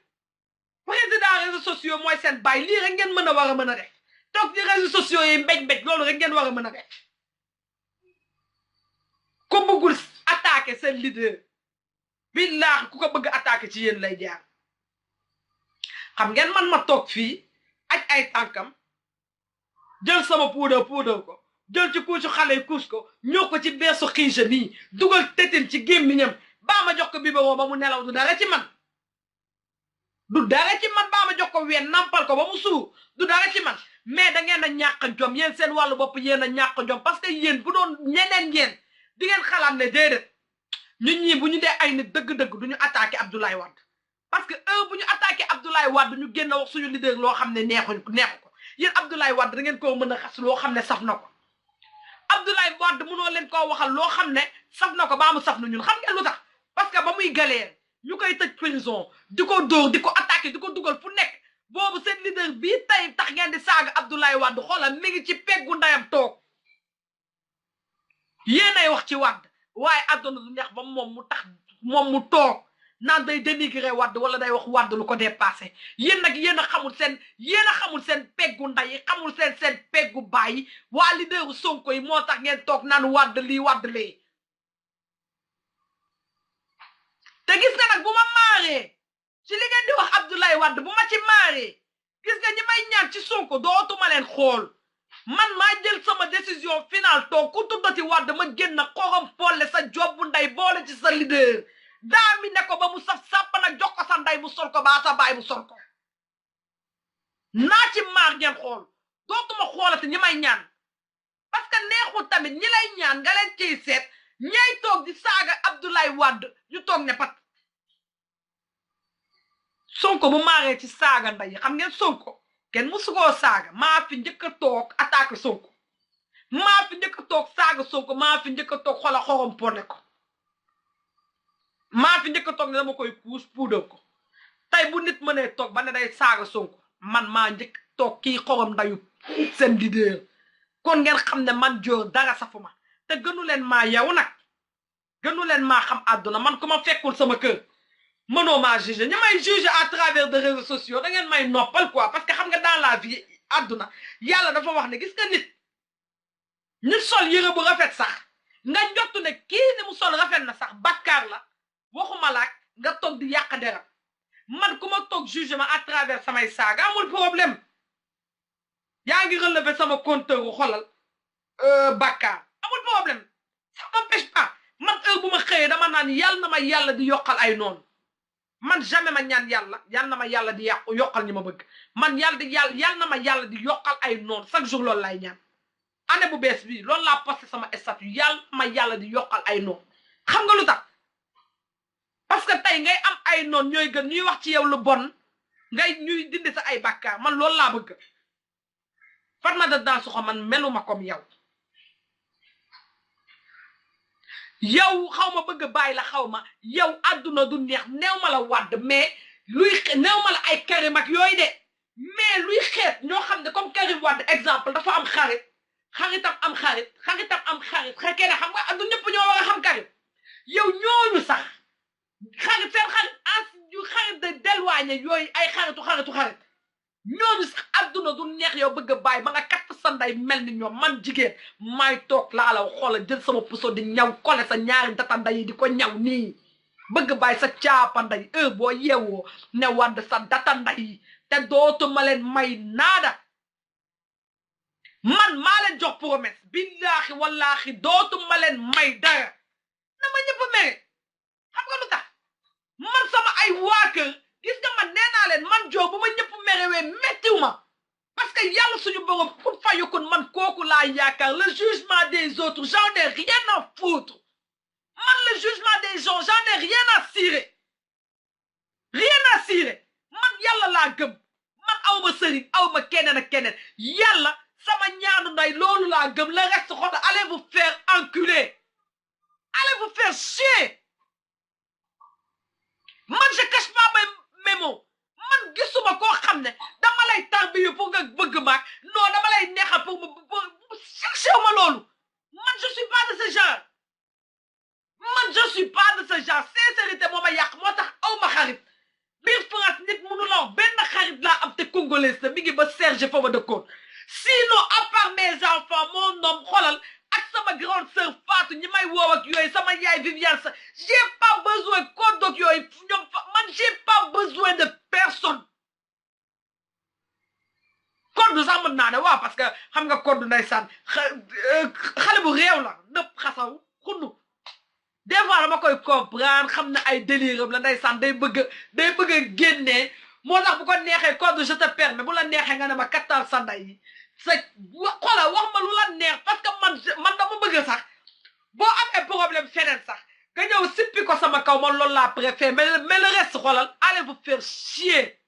S1: président réseaux sociaux mooy seen baay lii rek ngeen mën a war a mën a def toog ci réseaux sociaux yi mbéj loolu rek ngeen war a mën a def ku bëggul attaquer seen leader billaahi ku ko bëgg attaquer ci yéen lay jaar xam ngeen man ma toog fii aj ay tànkam jël sama puudar ko jël ci kuusu xale yi kuus ko ñoo ko ci beesu xiija nii dugal tetin ci gémmiñam baa ma jox ko biberon ba mu nelaw du dara ci man baa ma jox ko ween nampal ko ba mu suur du dara ci man mais da ngeen a ñàkk jom yéen seen wàllu bopp yéen a ñàkk jom parce que yéen bu doon ñeneen ngeen di ngeen xalaat ne déedéet ñun ñii bu ñu dee ay nit dëgg-dëgg du ñu attaqué Abdoulaye Wade parce que bu ñu attaqué Abdoulaye Wade ñu génn wax suñu leader loo xam ne neexu ko yéen Abdoulaye Wade da ngeen koo mën a xas loo xam ne saf na ko Abdoulaye Wade mënoo leen koo waxal loo xam ne saf na ko baa mu saf na ñun xam ngeen lu tax parce que ba muy galère ñu koy tëj prison di ko dóor di ko attaqué di ko dugal fu nekk boobu seen leader bii tey tax ngeen di saaga Abdoulaye Wade xoolal mi ngi ci peggu ndayam toog yéenay wax ci Wade waaye àdduna du neex ba moom mu toog naan day dénigrer Wade wala day wax Wade lu ko dépassé yéen nag yéen a xamul seen peggu nday xamul seen peggu bàyyi waa leaderu Sonko yi moo tax ngeen toog naan Wade lii Wade lee te gis nga nag bu ma maaree ci li ngeen di wax Abdoulaye Wade bu ma ci maaree gis nga ñi may ñaan ci Sonko dootuma leen xool man maa jël sama décision finale toog ku tuddati Wade ma génn xorom polle sa job bu nday boole ci sa leader daa mi ne ko ba mu saf sàpp nag jox ko sa nday mu sol ko baa sa baay mu sol ko naa ci maar ngeen xool dootuma xoolati ñi may ñaan parce que neexul tamit ñi lay ñaan nga leen ciy seet ñay toog di saaga Abdoulaye Wade ñu toog ne pat Sonko bu maaree ci saaga nday xam ngeen Sonko kenn musu koo saaga maa fi njëkk a toog attaque Sonko maa fi njëkk a toog saaga Sonko maa fi njëkk a toog xola xorom pone ko maa fi njëkk a toog ne dama koy puudar ko tey bu nit mënee toog ba ne day saaga Sonko man maa njëkk toog kii xorom ndayu seen leader kon ngeen xam ne man Dior dara safuma te gënu leen maa yow nag gënu leen maa xam àdduna man ku ma fekkul sama kër mënoo maa juger ña may juger à travers des réseaux sociaux da ngeen may noppal quoi parce que xam nga dans la vie àdduna yàlla dafa wax ne gis nga nit sol yëre bu rafet sax nga njottu ne kii ni mu sol rafet na sax bàkkaar la waxuma laak nga toog di yàq deram man ku ma toog jugement à travers samay saaga amul problème yaa ngi relever sama compteur wu xolal bàkkaar amul problème ça m'empêche pas man heure bu ma xëyee dama naan yàlla na ma yàlla di yokkal ay noonu man jamais ma ñaan yàlla na ma yàlla di yokkal ñi ma bëgg man yàlla na ma yàlla di yokkal ay noonu chaque jour loolu lay ñaan année bu bees bii loolu laa posté sama statut yàlla na ma yàlla di yokkal ay noonu xam nga lu tax parce que tey ngay am ay noonu ñooy gën ñuy wax ci yow lu bon ngay ñuy dindi sa ay bàkkaar man loolu laa bëgg Fatoumatta Dansogo man meluma comme yow xaw ma bëgg bàyyi la xaw ma yow àdduna du neex neew ma la wàdd mais neew ma la ay Karim ak yooyu de mais luy xeet ñoo xam ne comme Karim Wade exemple dafa am xaritam am xarit xekkee ne xam nga àdduna ñëpp ñoo war a xam Karim yow ñooñu sax xarit seen xarit de delwaañe yooyu ay xaritu ñooñu sax àdduna du neex yow bëgg a bàyyi ba nga katt sa ndey mel ni ñoom man jigéen may toog laa la xoola jël sama puso di ñaw kole sa ñaari data nday yi di ko ñaw nii bëgg bàyyi sa caapa nday boo yeewoo ne wadd sa data nday yi te dootuma leen may naada man maa leen jox promesse billaahi wallaahi dootuma leen may dara na ma ñëpp mere xam nga lu tax man sama ay waa kër gis nga man nee naa leen man Dior bu ma ñëpp merewee méttiw ma parce que yàlla suñu borom pour fayukun man kooku laa yaakaar le jugement des autres j'en ai rien à foutre man le jugement des gens j'en ai rien à cirer man yàlla laa gëm man aw ma sëriñ aw ma keneen ak keneen yàlla sama ñaanu nday loolu laa gëm le reste xool allez vous faire enculer allez vous faire chier man je cache pas mes mots man gisuma koo xam ne dama lay tarbiyu pour nga bëgg maag non dama lay neexal pour chercher ma loolu man je suis pas de ce genre sincérité moo ma yàq moo tax aw ma xarit biir France nit mënu la wax benn xarit laa am te congolais mi ngi ba Serge fa ma dëkkoon sinon à part mes enfants mon homme xoolal ak sama grande sœur Fatou ñi may woow ak yooyu sama yaay Viviane sa j'ai pas besoin code doc yooyu ñoom man j'ai pas besoin de personne code sax mën naa ne waaw parce que xam nga code ndeysaan xale bu réew la nëpp xasaw xunnu des fois dama koy comprendre xam ne ay délire am la ndeysaan day bëgg a génnee moo tax bu ko neexee code je te permets bu la neexee nga ne ma kattal sa ndey yi sa xoolal wax ma lu la neex parce que man dama bëgg sax boo amee problème feneen sax nga ñëw sippi ko sama kaw man loolu laa préfère mais le reste xoolal allez vous faire chier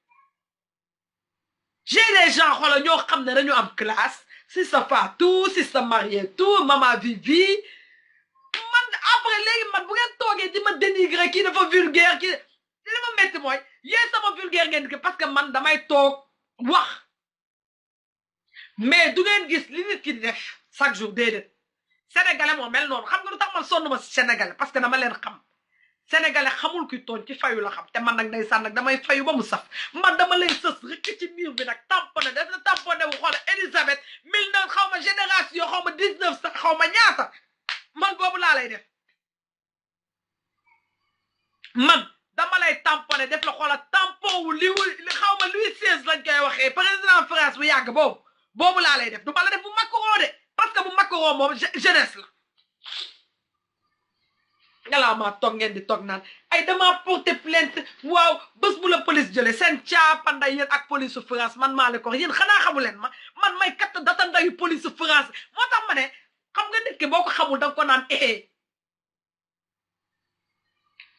S1: j'ai des gens xoolal ñoo xam ne dañu am classe si sa Fatou si sa marié tout maman Vivi man après léegi man bu ngeen toogee di ma dénigrer kii dafa vulgaire kii li ma métti mooy yéen sama vulgaire ngeen di parce que man damay toog wax mais du ngeen gis li nit ki di def chaque jour déedéet sénégalais moo mel noonu xam nga lu tax man sonn ma si sénégalais parce que dama leen xam sénégalais xamul kuy tooñ ci fayu la xam te man nag ndeysaan nag damay fayu ba mu saf man dama lay sës rek ci mur bi nag tamponné def na tamponné wu xool Elisabeth 1900 xaw ma génération xaw ma 19 sax xaw ma ñaata man boobu laa lay def man dama lay tamponné def la xoola tampon wu li xaw ma Louis XVI lañ koy waxee président France bu yàgg boobu laa lay def du ma la def bu Macron de parce que bu Macron moom jeunesse la ngalaa maa toog ngeen di toog naan ay dama porter plainte waaw bés bu la police jëlee seen caapanday yéen ak police su France man maa la ko yéen xanaa xamu leen man may kat data ndayu police su France moo tax ma ne xam nga nit ki boo ko xamul danga ko naan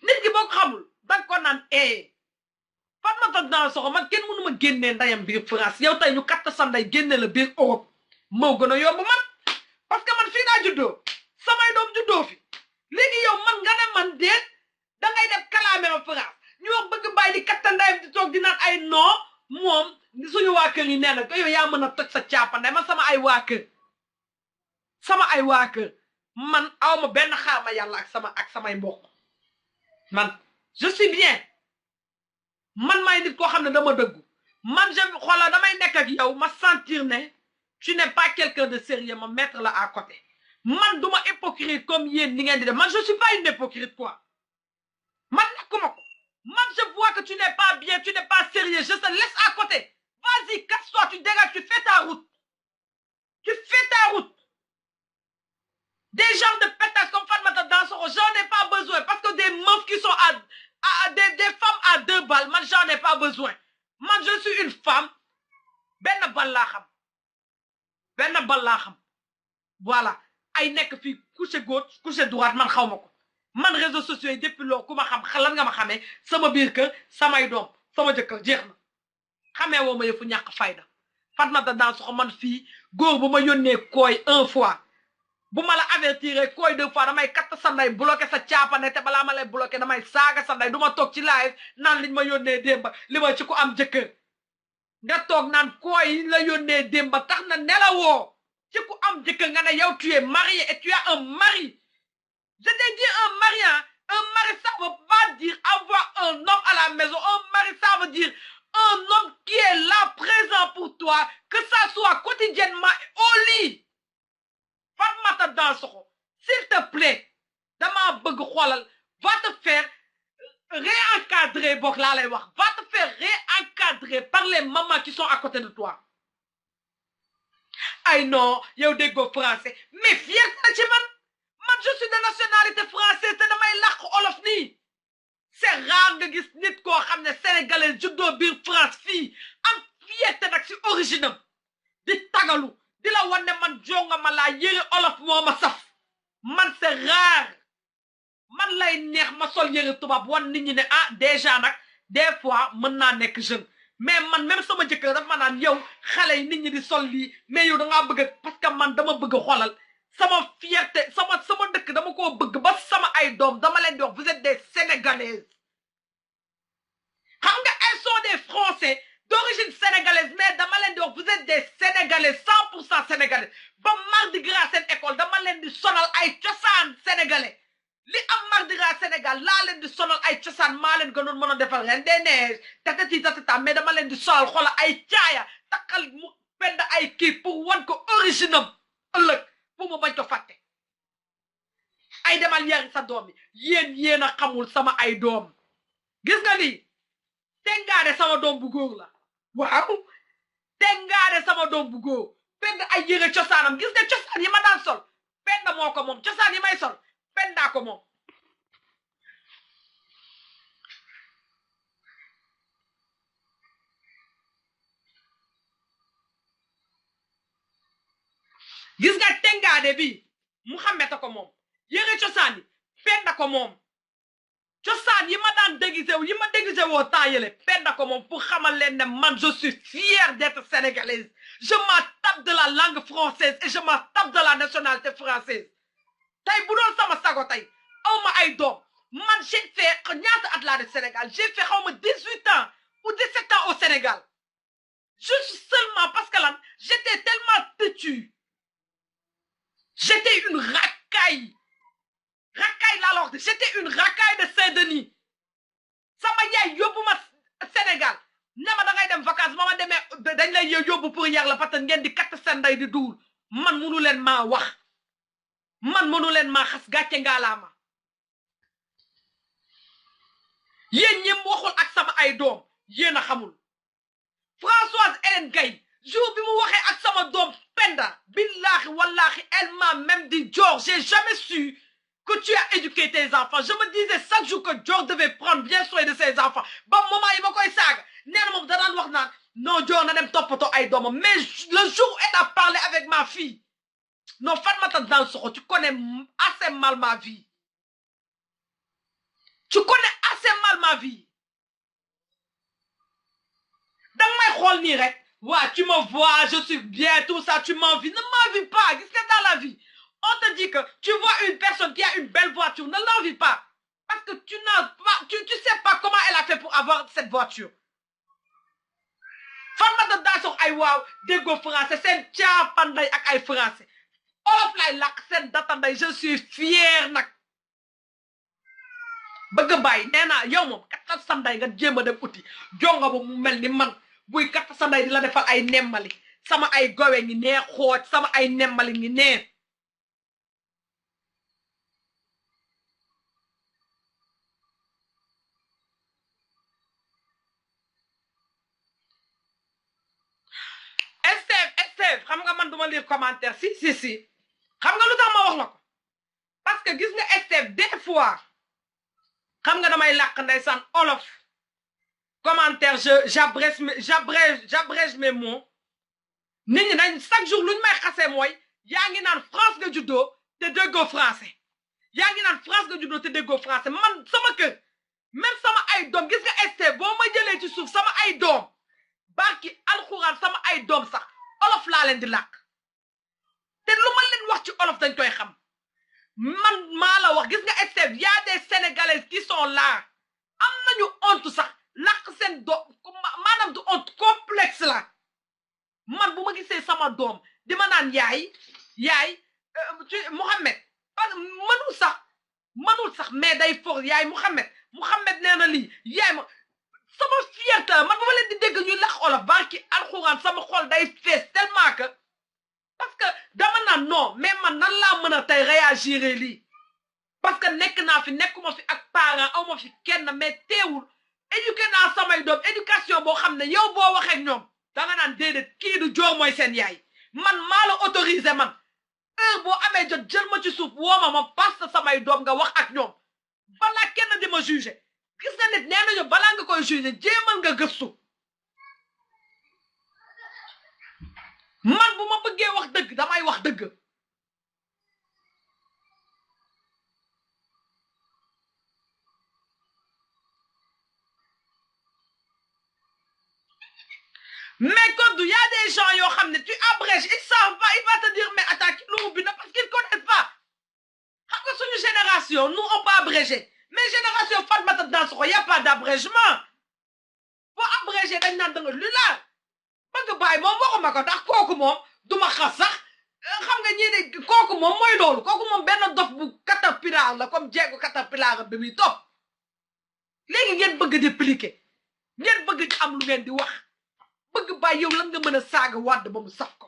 S1: nit ki boo ko xamul danga ko naan Fatoumatta Dansogo man kenn mënu ma génnee ndayam biir France yow tey ñu katt sa nday génne la biir Europe moo gën a yomb man parce que man fii naa juddoo samay doom juddoo fi léegi yow man nga ne man déet da ngay def kalaame ma France ñu wax bëgg bàyyi di katta ndayam di toog di naan ay non moom suñu waa kër yi nee na ko yow yaa mën a toj sa caapanday man sama ay waa kër man awma benn xaama yàlla ak samay mbokk man je suis bien man may nit koo xam ne dama dëggu man je xoolal damay nekk ak yow ma sentir ne tu n'es pas quelqu'un de sérieux ma mettre là à côté man duma hypocrite comme yéen ni ngeen di def man je suis pas une hypocrite quoi man nekkuma ko man je vois que tu n'es pas bien tu n'es pas sérieux je te laisse à côté vas-y casse-toi tu dégages tu fais ta route des gens de pétasse comme Fatmata Dansokho j'en ai pas besoin parce que des meufs qui sont des femmes à 2 balles man j'en ai pas besoin man je suis une femme benn bal laa xam voilà ay nekk fii couche gauche couche droite man xaw ma ko man réseaux sociaux yi depuis loo ku ma xam lan nga ma xamee sama biir kër samay doom sama jëkkër jeex na xamee woo ma yëfu ñàkk fayda Fatmata Dansokho man fii góor bu ma yónnee kooy 1 fois bu ma la avertir kooy 2 fois damay katt sa ndey bloqué sa caapane te balaa ma lay bloqué damay saaga sa ndey du ma toog ci live naan liñ ma yónnee démba li ma ci ko am jëkkër nga toog naan kooy la yónnee démba tax na nelawoo ci ku am jëkkër nga ne yow tu es marié et tu as un mari je t'ai dit un mari hein un mari ça veut pas dire avoir un homme à la maison un mari ça veut dire un homme qui est là présent pour toi que ça soit quotidiennement au lit Fatmata Dansokho s'il te plaît dama bëgg xoolal va te faire réencadrer bok laa lay wax va te faire réencadrer par les mamans qui sont à côté de toi ay non yow déggoo français mais fier na ci man je suis de nationalité française te damay làkk olof nii c'est rare nga gis nit koo xam ne sénégalais juddoo biir France fii am fierté nag si origine am di tagalu di la wan ne man jonga ma laa yëre olof moo ma saf man c'est rare man lay neex ma sol yëre tubaab wan nit ñi ne ah déjà nag des fois mën naa nekk jeune mais man même sama jëkkër dafa ma naan yow xale yi nit ñi di sol lii mais yow da ngaa bëgg parce que man dama bëgg xoolal sama fierté sama dëkk dama koo bëgg ba sama ay doom dama leen di wax vous êtes des sénégalaises xam nga elles sont des français d'origine sénégalaise mais dama leen di wax vous êtes des sénégalais 100% sénégalais ba mardi gras seen école dama leen di sonal ay cosaan sénégalais li am mardi gras Sénégal laa leen di sonal ay cosaan maa leen gënoon mën a defal ren des neiges tatati tatata mais dama leen di sonal xoola ay caaya takkal mu pend ay kii pour wan ko origine am ëllëg pour mu bañ ko fàtte ay demal yari sa doom yi yéen a xamul sama ay doom gis nga lii tengaade sama doom bu góor la waaw tengaade sama doom bu góor pend ay yére cosaanam gis nga cosaan yi ma daan sol pend moo ko moom cosaan yi may sol pendaa ko moom gis nga tengaade bi Mouhamed a ko moom yére cosaan yi penda ko moom cosaan yi ma daan déguisé wu yi ma déguisé woo temps yële penda ko moom pour xamal leen ne man je suis fière d'être sénégalaise je m'en tape de la langue française et je m'en tape de la nationalité française tey bu doon sama sago tey awma ay doom man j'ai fait ñaata at laa de Sénégal j'ai fait xawma 18 ans ou 17 ans au Sénégal juste seulement parce que lan j'étais tellement têtue j'étais une racaille laa la wax j'étais une racaille de Saint-Denis sama yaay yóbbu ma Sénégal ne ma da ngay dem vacances ma demee dañ lay yóbbu pour yar la parce que ngeen di katt seen ndey di duul man mënu leen maa wax man mënu leen maa xas gàcce ngaalaama yéen ñi waxul ak sama ay doom yéen a xamul Françoise Hélène Gaye jour bi mu waxee ak sama doom Penda billahi wallahi elle m'a même dit Dior j'ai jamais su que tu as éduqué tes enfants je me disais chaque jour que Dior devait prendre bien soin de ses enfants ba moment yi ma koy saaga nee na moom da daan wax naan non Dior na dem toppatoo ay doomam mais le jour où elle a parlé avec ma fille non Fatmata Dansokho tu connais assez mal ma vie tu connais assez mal ma vie danga may xool nii rek Ouais, tu me vois, je suis bien, tout ça, tu m'envies. Ne m'envie pas. Qu'est-ce que dans la vie? On te dit que tu vois une personne qui a une belle voiture, ne l'envie pas. Parce que tu n'as pas, tu sais pas comment elle a fait pour avoir cette voiture. Farmata Danso ay waaw déggoo français seen caapanday ak ay français olof lay làkk seen datanday je suis fier nag bëgg a bàyyi nee naa yow moom kattan sanday nga jéem a dem uti jonga ba mu mel ni man buy kattan sanday di la defal ay nemmali sama ay gowe ngi nee xooj sama ay nemmali ngi nee Esteve xam nga man duma lire commentaire si xam nga lu tax ma wax la ko parce que gis nga Esteve des fois xam nga damay làkk ndeysaan olof commentaire j'abrège mes mots nit ñi dañ chaque jour lu ñu may xasee mooy yaa ngi naan France nga juddoo te déggoo français yaa ngi naan France nga juddoo te déggoo français man sama kër même sama ay doom gis nga Esteve boo ma jëlee ci suuf sama ay doom barki alxuraan sama ay doom sax olof laa leen di làkk te lu ma leen wax ci olof dañ koy xam man maa la wax gis nga Esteve y a des Sénégalais qui sont là am nañu honte sax làkk seen doom maanaam du honte complexe la man bu ma gisee sama doom di ma naan yaay Mouhamed parce que mënul sax mais day for yaay Mouhamed nee na lii yaay ma sama fierté man bu ma leen di dégg ñuy làkk olof barki alxuraan sama xol day fees tellement que parce que dama naan non mais man nan laa mën a tey réagir lii parce que nekk naa fi nekkuma fi ak parent aw ma fi kenn mais teewul éduqué naa samay doom éducation boo xam ne yow boo waxee ñoom danga naan déedéet kii du joor mooy seen yaay man maa la autorisé man heure boo amee jot jël ma ci suuf woo ma passe samay doom nga wax ak ñoom balaa kenn di ma jugé gis nga nit nee nañu balaa nga koy jugé jéemal nga gëstu man bu ma bëggee wax dëgg damay wax dëgg mais Kodou y a des gens yoo xam ne tu abrèges ils savent pas il va te dire mais attaque lu bi na parce qu'ils connaissent pas xam nga suñu génération nous on peut abréger mais génération Fatmata Danso y a pas d'abrégement boo abrégé dañ naan danga lu laa bëgg bàyyi moom waxuma ko ndax kooku moom duma xas sax xam nga ñii ne kooku moom mooy loolu kooku moom benn dof bu caterpillar la comme jeegu caterpillar bi muy topp léegi ngeen bëgg di pliquer ngeen bëgg di am lu ngeen di wax bëgg bàyyi yow lan nga mën a saaga wàdd ba mu saf ko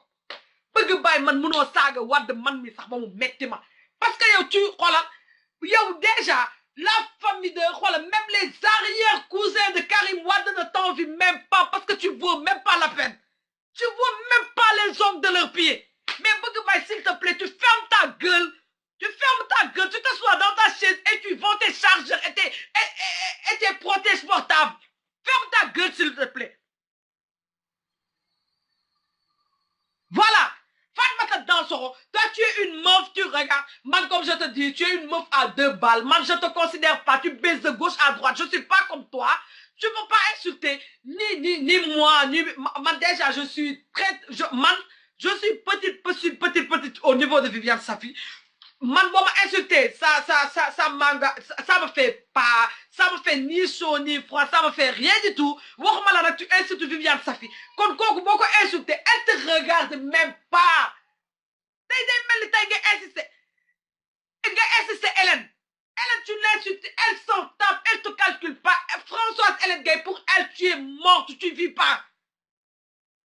S1: bëgg bàyyi man mënoo saaga wàdd man mi sax ba mu metti ma parce que yow tu xoolal yow déjà la famille de xoolal même les arrière cousins de Karim Wade ne t'envient même pas parce que tu vaux même pas la peine tu vaux même pas les ongles de leurs pieds mais bëgg bàyyi s'il te plaît tu fermes ta gueule tu t'assois dans ta chaise et tu vends tes chargeurs et tes protèges portables ferme ta gueule s'il te plaît. Voilà, Fatmata Danso, toi tu es une meuf, tu regardes, man comme je te dis, tu es une meuf à 2 balles, man je te considère pas, tu baises de gauche à droite, je suis pas comme toi, tu peux pas insulter ni moi, ni man déjà je suis je suis petite au niveau de Viviane Safi. Man bon m'a insulté, ça me fait pas, ça me fait ni chaud ni froid, ça me fait rien du tout. Waxuma la nag tu insultes Viviane Safi. Kon kooku boo ko insulté, elle te regarde même pas. Day mel ni tey nga insister Hélène. Hélène tu l'insultes, elle s'en tape, elle te calcule pas. Françoise Hélène Gaye, pour elle tu es morte, tu vis pas.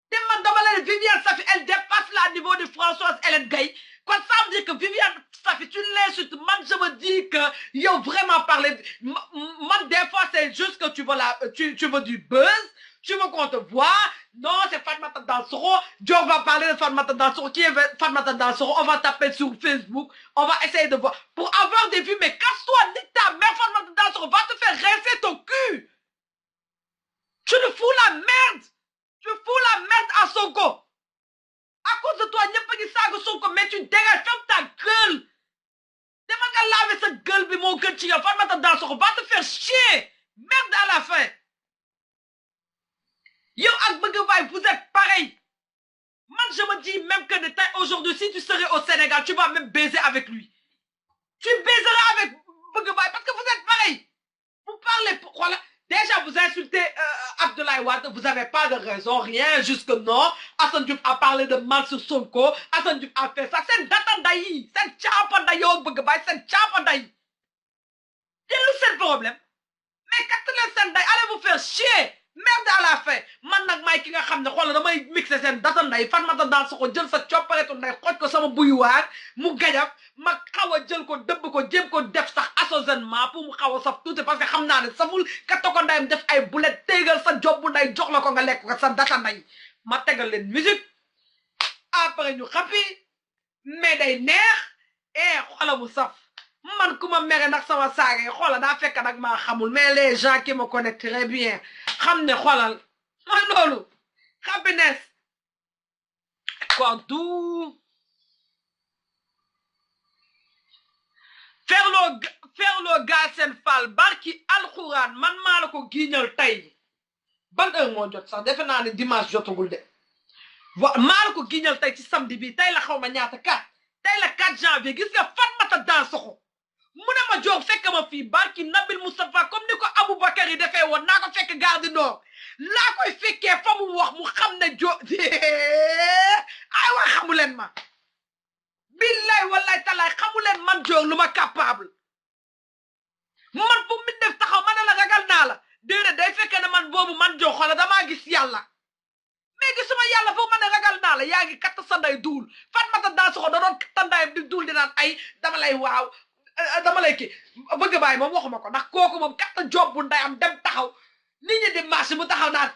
S1: Te man dama la Viviane Safi, elle dépasse le niveau de Françoise Hélène Gaye. Quand ça veut dire que Viviane Safi, tu l'insultes, man, je me dis que yo vraiment parler. Man, des fois, c'est juste que tu veux du buzz, tu veux qu'on te voit. Non, c'est Fatmata Danso. Dieu va parler de Fatmata Danso. Qui est Fatmata Danso? On va taper sur Facebook. On va essayer de voir. Pour avoir des vues, mais casse-toi, nique ta mère, Fatmata Danso. Va te faire rincer ton cul. Tu nous fous la merde. Tu fous la merde à Sonko. À cause de toi, ñëpp a ngi saaga Sonko, mais tu dégages, ferme ta gueule. Dama nga laver sa gueule bi moo gën ci yow. Fatmata Danso va te faire chier. Merde à la fin. Yo ak bëgg baay vous êtes pareil. Man je me dis même que aujourd'hui si tu serais au Sénégal tu vas même baiser avec lui. Tu baiseras avec bëgg baay parce que vous êtes pareil. Vous parlez pourquoi là? Déjà, vous insultez Abdoulaye Wade, vous n'avez pas de raison, rien, juste que non. Assane Diouf a parlé de mal sur Sonko. Assane Diouf a fait ça. C'est un datandaï. C'est un tchapandaï. C'est un tchapandaï. Quel est le problème? Mais quand allez vous faire chier. Merde à la fin. Man nak may ki nga xamne xol damay mixer sen datandaï. Fatmata dans ko jël sa cioparetu nday xoj ko sama buyuwaar mu gajaf ma xawa jël ko deub ko jëm ko def sax assaisonnement pour mu xawa saf tout parce que xamna ne saful ka toko ndayam def ay boulet tégal sa job bu nday jox la ko nga lek ko sa datandaï ma tégal len musique après ñu xapi mais day neex xola mu saf man kuma méré nak sama saagay xola da fekk nak ma xamul mais les gens qui me connaissent très bien xamné xolal moy lolu happiness quoi tout faire le gars sen fall barki alquran man mala ko giñal tay ban heure mo jot sax defé na ne dimanche jotagul de mala ko giñal tay ci samedi bi tay la xawma ñaata 4 tay la 4 janvier gis nga Fatmata Dansokho mune ma jox fekk ma fi barki Nabil Moustapha comme niko Aboubakar yi defé won nako fekk garde nord la koy fekke famu wax mu xamne jo ay wa xamulen ma billahi wallahi taala xamulen man jox luma capable man fu mi def taxaw man la ragal na la deede day fekke ne man bobu man jox xala dama gis yalla mais gisuma yalla fu man ragal na la yaangi kat sa nday dul Fatmata Dansokho da don tandayam di dul di nan ay dama lay waaw dama lay ki bëgg baay moom waxuma ko ndax kooku moom kat job bu ndayam dem taxaw nit ñi di marché mu taxaw naan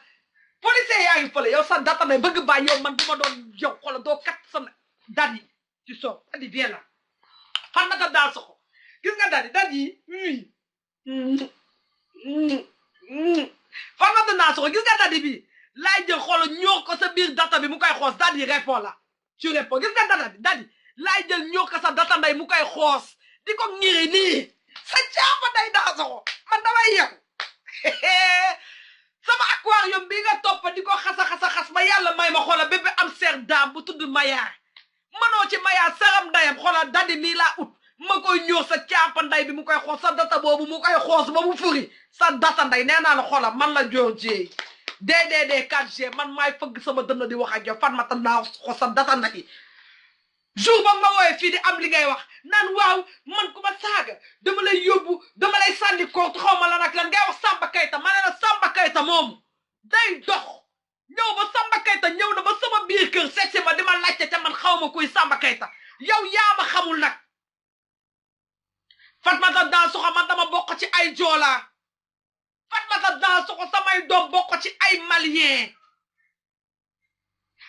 S1: policier yaa ngi fële yow sa data ne bëgg baay yow man bu ma doon yow xoolal doo kat sa dadi tu sors dadi bien là Fatmata Dansokho gis nga dadi Fatmata Dansokho gis nga dadi bi laay jël xoolal ñoo ko sa biir data bi mu koy xoos dadi répond là tu réponds gis nga dadi laay jël ñoo ko sa data nday mu koy xoos di ko ngiri nii sa caapa day Dansokho man damay yew sama aquarium bi nga topp di ko xas ba yàlla may ma xoola bébé am seer daam bu tudd mayaar mënoo ci mayaar saram ndayam xoola dadi nii laa ut ma koy ñuur sa caapa nday bi mu koy xoos sa data boobu mu koy xoos ba mu furi sa data nday nee naa la xoola man la Georgie DDD 4G man maay fëgg sama dënn di wax ak yow Fatmata Dansokho sa data nday jour ba ma woowee fii di am li ngay wax naan waaw man ku ma saaga dama lay yóbbu dama lay sànni koot xaw ma la nag lan ngay wax Samba Kayta ma ne la Samba Kayta moom day dox ñëw ba Samba Kayta ñëw na ba sama biir kër seetsi ma di ma laajte te man xaw ma kuy Samba Kayta yow yaa ma xamul nag Fatmata Dansokho man dama bokk ci ay joola Fatmata Dansokho samay doom bokk ci ay malien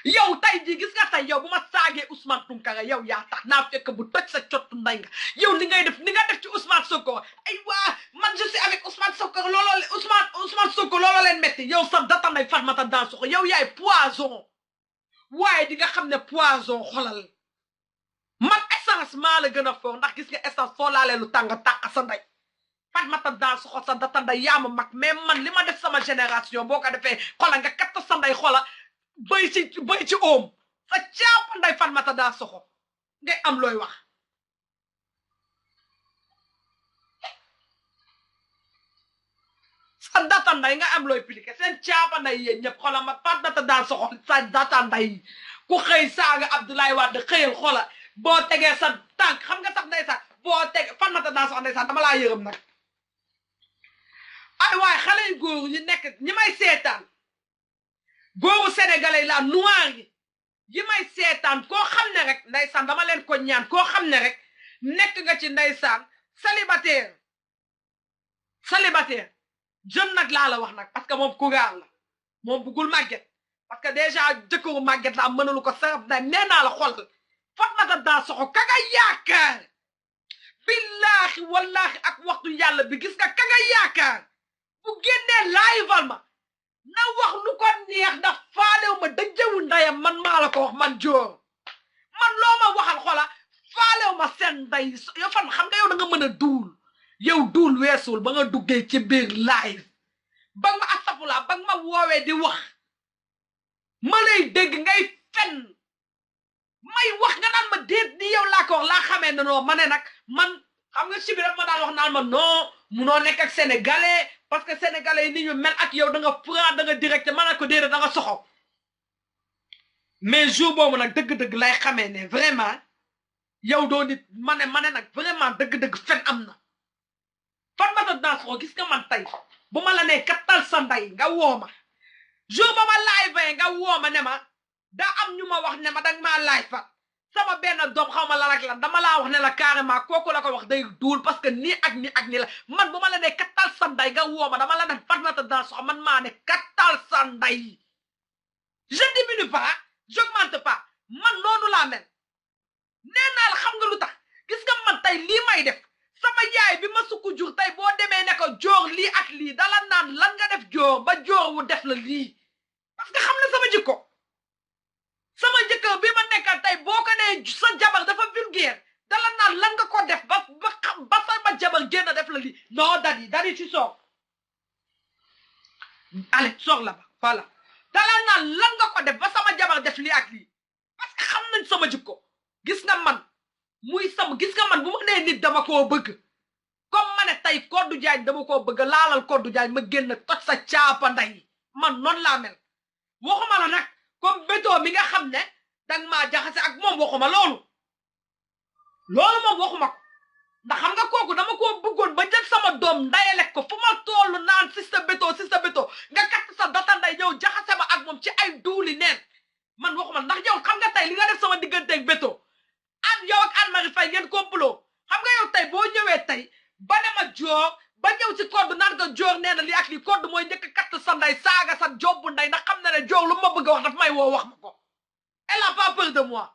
S1: yow tay ji gis nga tay yow bu ma saagee Ousmane Tounkara yow yaa tax naa fekk bu toj sa cottu nday nga yow li ngay def ni nga def ci Ousmane Sonko ay waa man je suis avec Ousmane Sonko Ousmane Sonko looloo leen metti yow sa data nday Fatmata Dansokho yow yaay poison waaye di nga xam ne poison xolal man essence maa la gën a fort ndax gis nga essence foo laalee lu tàng tàq sa nday Fatmata Dansokho sa data nday yaa ma mag mais man li ma def sama génération boo ko defee xola nga katt sa nday xola bay ci oom sa caapa nday Fatmata Dansokho ngay am looy wax sa data nday nga am looy pliqué seen caapa nday yéen ñëpp xola ma Fatmata Dansokho sa data nday ku xëy saaga Abdoulaye Wade xëyal xola boo tegee sa tànk xam nga sax ndeysaan boo teg Fatmata Dansokho ndeysaan dama laa yërëm nag ay waay xale yu góor ñi nekk ñi may seetaan góoru sénégalais la noir yi may seetaan koo xam ne rek ndeysaan dama leen ko ñaan koo xam ne rek nekk nga ci ndeysaan célibataire jeune nag laa la wax nag parce que moom kugaar la moom bugul màgget parce que déjà jëkkëru màgget la mënalu ko sarab na nee naa la xool Fatmata Dansokho ka nga yaakaar billahi wallahi ak waxtu yàlla bi gis nga ka nga yaakaar bu génnee laayival ma na wax lu ko neex ndax faalew ma dëjëwu ndayam man maa la ko wax man joor man loo ma waxal xola faalew ma seen nday yow fan xam nga yow da nga mën a duul yow duul weesul ba nga duggee ci biir live ba nga ma asafula ba nga ma woowee di wax ma lay dégg ngay fen may wax nga naan ma déet ni yow laa ko wax laa xamee ne non ma ne nag man xam nga si bi daf ma daan wax naan ma non munoo nekk ak sénégalais parce que sénégalais yi ni ñu mel ak yow da nga franc da nga direct ma ne ko déedéet da nga soxo mais jour boobu nag dëgg-dëgg lay xamee ne vraiment yow doo nit ma ne nag vraiment dëgg-dëgg fen am na Fatoumatta Dansoxo gis nga man tey bu ma la nee kattal sa ndey nga woo ma jour ba ma live nga woo ma ne ma daa am ñu ma wax ne ma danga maa live fa sama benn doom xaw ma lan ak lan dama laa wax ne la carrément kooku la ko wax day duul parce que nii ak nii ak nii la man bu ma la nee kattal sa ndey nga woo ma dama la ne Fatoumatta Dansoxo man maa ne kattal sa ndey je diminue pas j'augmente pas man noonu laa mel nee naa la xam nga lu tax gis nga man tey lii may def sama yaay bi ma sukku jur tey boo demee ne ko joor lii ak lii dala naan lan nga def joor ba joor wu def la lii parce que xam na sama jikko sama jëkkër bi ma nekkal tey boo ko nee sa jabar dafa vulgaire dala naan lan nga ko def ba sama jabar génn def la lii non dadi ci soog allez soog la ba voilà dala naan lan nga ko def ba sama jabar def lii ak lii parce que xam nañ sama jikko gis nga man gis nga man bu ma nee nit dama koo bëgg comme ma ne tey Codou Diagne dama koo bëgg laalal Codou Diagne ma génn toj sa caapa nday man noonu laa mel waxuma la nag comme bétoo mi nga xam ne danga maa jaxase ak moom waxuma loolu moom waxuma ko ndax xam nga kooku dama koo bëggoon ba jël sama doom ndayelek ko fu ma toolu naan sista bétoo nga katt sa data nday ñëw jaxase ma ak moom ci ay duuli neen man waxuma ndax yow xam nga tey li nga def sama digganteeg bétoo yow ak Anne Marie Faye ngeen complot xam nga yow tey boo ñëwee tey ba ne ma joor ba ñëw ci Codou naan nga joor nee na lii ak lii Codou mooy njëkk katt sa nday saaga sa jobbu nday ndax xam na ne joor lu ma bëgg a wax daf may woo wax ma ko elle a pas peur de moi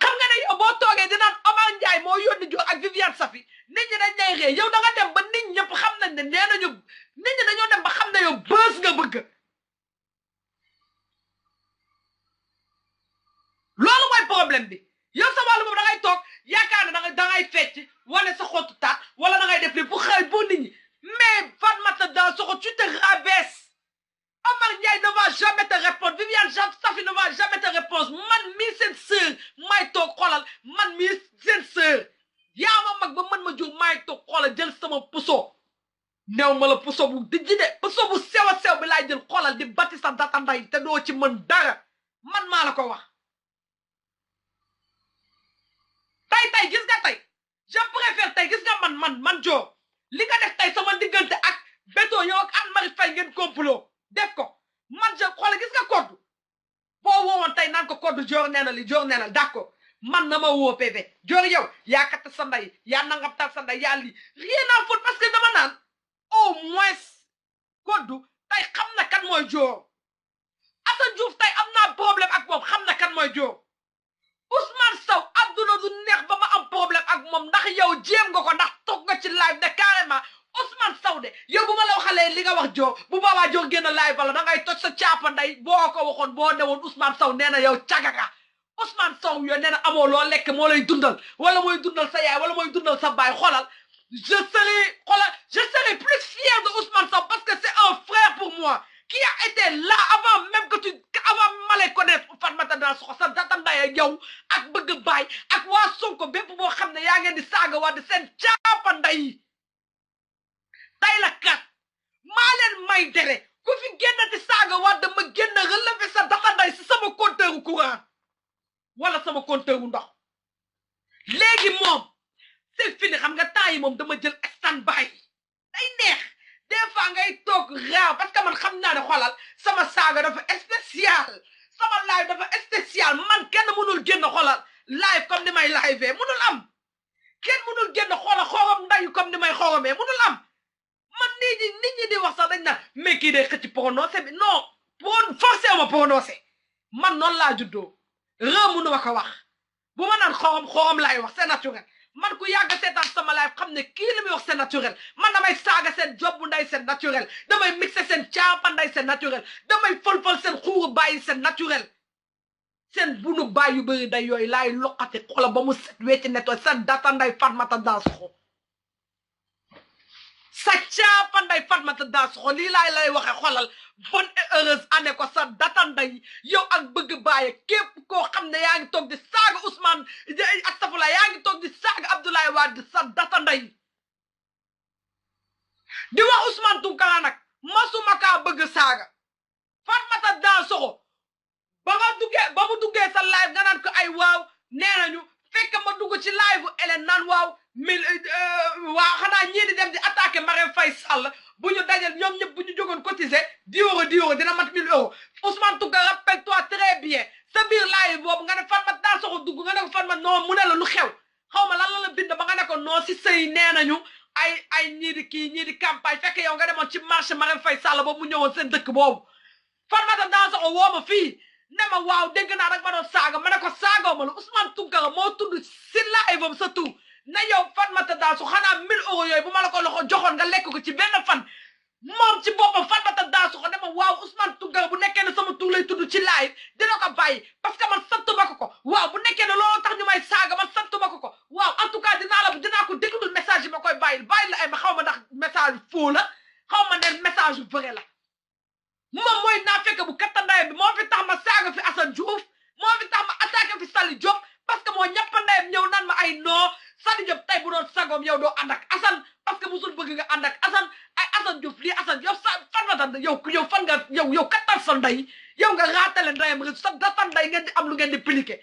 S1: xam nga ne yow boo toogee di naan Omar Ndiaye moo yónni joor ak Viviane Safi nit ñi dañ lay ree yow da nga dem ba nit ñëpp xam nañ ne nee nañu nit ñi dañoo dem ba xam ne yow bës nga bëgg loolu mooy problème bi yow sa wàllu boobu da ngay toog yaakaar ne da ngay fecc wane sa xottu taat wala da ngay def li pour xëy pour nit ñi mais Fatoumatta Dansoxo tu te rabaisses Omar Ndiaye ne va jamais te répondre Viviane Safi ne va jamais te répondre man mii seen sœur may toog xoolal man mii seen sœur yaa ma mag ba mën ma jur may toog xoolal jël sama puso new ma la puso bu dijji de puso bu sew a sew bi laay jël xoolal di batti sa data nday te doo ci mën dara man maa la ko wax tey gis nga tey je préfère tey gis nga man joo li nga def tey sama diggante ak bétoo yow ak Anne Marie Faye ngeen complot def ko man je xoole gis nga Codou boo woowoon tey naan ko Codou joor nee na li joor nee na d'accord man na ma woo PV joor yow yaa katt sa nday yaa nangam tal sa nday yaa lii rien à foutre parce que dama naan au moins Codou tey xam na kan mooy joor Assane Diouf tey am naa problème ak moom xam na kan mooy joor Ousmane Sow adduna du neex ba ma am problème ak moom ndax yow jéem nga ko ndax toog nga ci live de carrément Ousmane Sow de yow bu ma la waxalee li nga wax joor bu boobaa joor génn live wala da ngay toj sa caapa nday boo ko waxoon boo newoon Ousmane Sow nee na yow caga nga Ousmane Sow yow nee na amoo loo lekk moo lay dundal wala mooy dundal sa yaay wala mooy dundal sa baay xoolal je serai plus fier de Ousmane Sow parce que c'est un frère pour moi qui a été là avant même que avant ma lay connaître Fatoumatta Dansoxo sa data nday ak yow ak bëgg baay ak waa Sonko bépp boo xam ne yaa ngeen di saaga waa di seen caapa nday yi tey la kat maa leen may dere ku fi génnati saaga waa dama génn relever sa data nday si sama compteur courant wala sama compteur ndox léegi moom c'est fini xam nga temps yi moom dama jël stand by day neex des fois ngay toog raaw parce que man xam naa ne xoolal sama saaga dafa spécial sama live dafa spécial man kenn mënul génn xoolal live comme ni may live mënul am kenn mënul génn xoolal xorom ndayu comme ni may xoromee mënul am man nit ñi di wax sax dañ naan mais kii day xëcc prononcé bi non forcé ma prononcé man noonu laa juddoo mënu ma ko wax bu ma naan xorom laay wax c'est naturel man ku yàgg seetaan sama live xam ne kii li muy wax c'est naturel man damay saaga seen jobbu nday c'est naturel damay mixé seen caapa nday c'est naturel damay fël-fël seen xuuru bàyyi c'est naturel seen bunu bàyyi yu bëri day yooyu laay loqate xola ba mu set wecci netoo seen data nday Fatoumatta Dansoxo sa caapanday Fatmata Dansokho lii laay lay waxe xolal bonne et heureuse année ko sa datanday yow ak bëgg bàyyi képp koo xam ne yaa ngi toog di saaga Ousmane astafurlah yaa ngi toog di saaga Abdoulaye Wade sa datanday di wax Ousmane Tounkara nag masuma kaa bëgg saaga Fatmata Dansokho ba mu duggee sa live nga naan ko ay waaw nee nañu fekk ma dugg ci live Hélène naan waaw waa xanaa ñii di dem di attaqué Marème Faye Sall bu ñu dajal ñoom ñëpp bu ñu jógoon cotiser 10 euros dina mat 1000 euros Ousmane Tounkara rappelle-toi très bien sa biir live boobu nga ne Fatmata Dansokho dugg nga ne ko Fatmata non mu ne la lu xew xaw ma lan la bind ba nga ne ko non si sëy nee nañu ay ñii di campagne fekk yow nga demoon ci marché Marème Faye Sall boobu mu ñëwoon seen dëkk boobu Fatmata Dansokho woo ma fii ne ma waaw dégg naa rek ma doon saaga ma ne ko saagoo ma la Ousmane Tounkara moo tudd si live am sa tur na yow Fatmata Dansokho xanaa 1000 euros yooyu bu ma la ko loxo joxoon nga lekk ko ci benn fan moom ci boppam Fatmata Dansokho ne ma waaw Ousmane Tounkara bu nekkee ne sama tur lay tudd ci live dina ko bàyyi parce que man sant ma ko waaw bu nekkee ne looloo tax ñu may saaga man sant ma ko waaw en tout cas dinaa ko déglul message yi ma koy bàyyi la ay ma xaw ma ndax message faux la xaw ma ne message vrai la moom mooy naa fekk bu kattandaay bi moo fi tax ma saaga fi Assane Diouf moo fi tax ma attaqué fi Sali Diop parce que moo ñappandayam ñëw naan ma ay non Sali Diop tey bu doon sagoom yow doo ànd ak Assane parce que musul bëgg nga ànd ak Assane ay Assane Diouf lii Assane yow Fatmata yow fan nga yow kattan sa ndey yow nga raatale ndeyam rek sa datan ndey ngeen di am lu ngeen di pliqué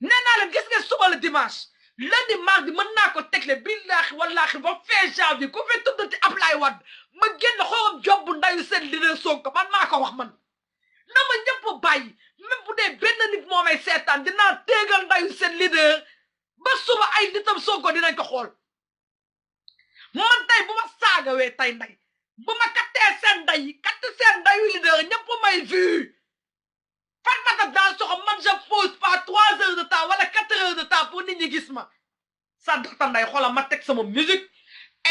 S1: nee naa leen gis nga suba le dimanche lundi mardi mën naa ko tegle billaahi wallaahi ba fin janvier ku fi tuddati Ablaye Wade ma génn xorom job bu ndayu seen leader Sonko man maa ko wax man na ma ñëpp bàyyi même bu dee benn nit moo may seetaan dinaa téegal ndayu seen leader ba suba ay nitam Sonko dinañ ko xool man tey bu ma saagawee tey nday bu ma kattee seen ndayu leader ñëpp may vu Fatmata Dansokho man je pose pas 3 heures de temps wala 4 heures de temps pour nit ñi gis ma sa datanday xoolal ma teg sama musique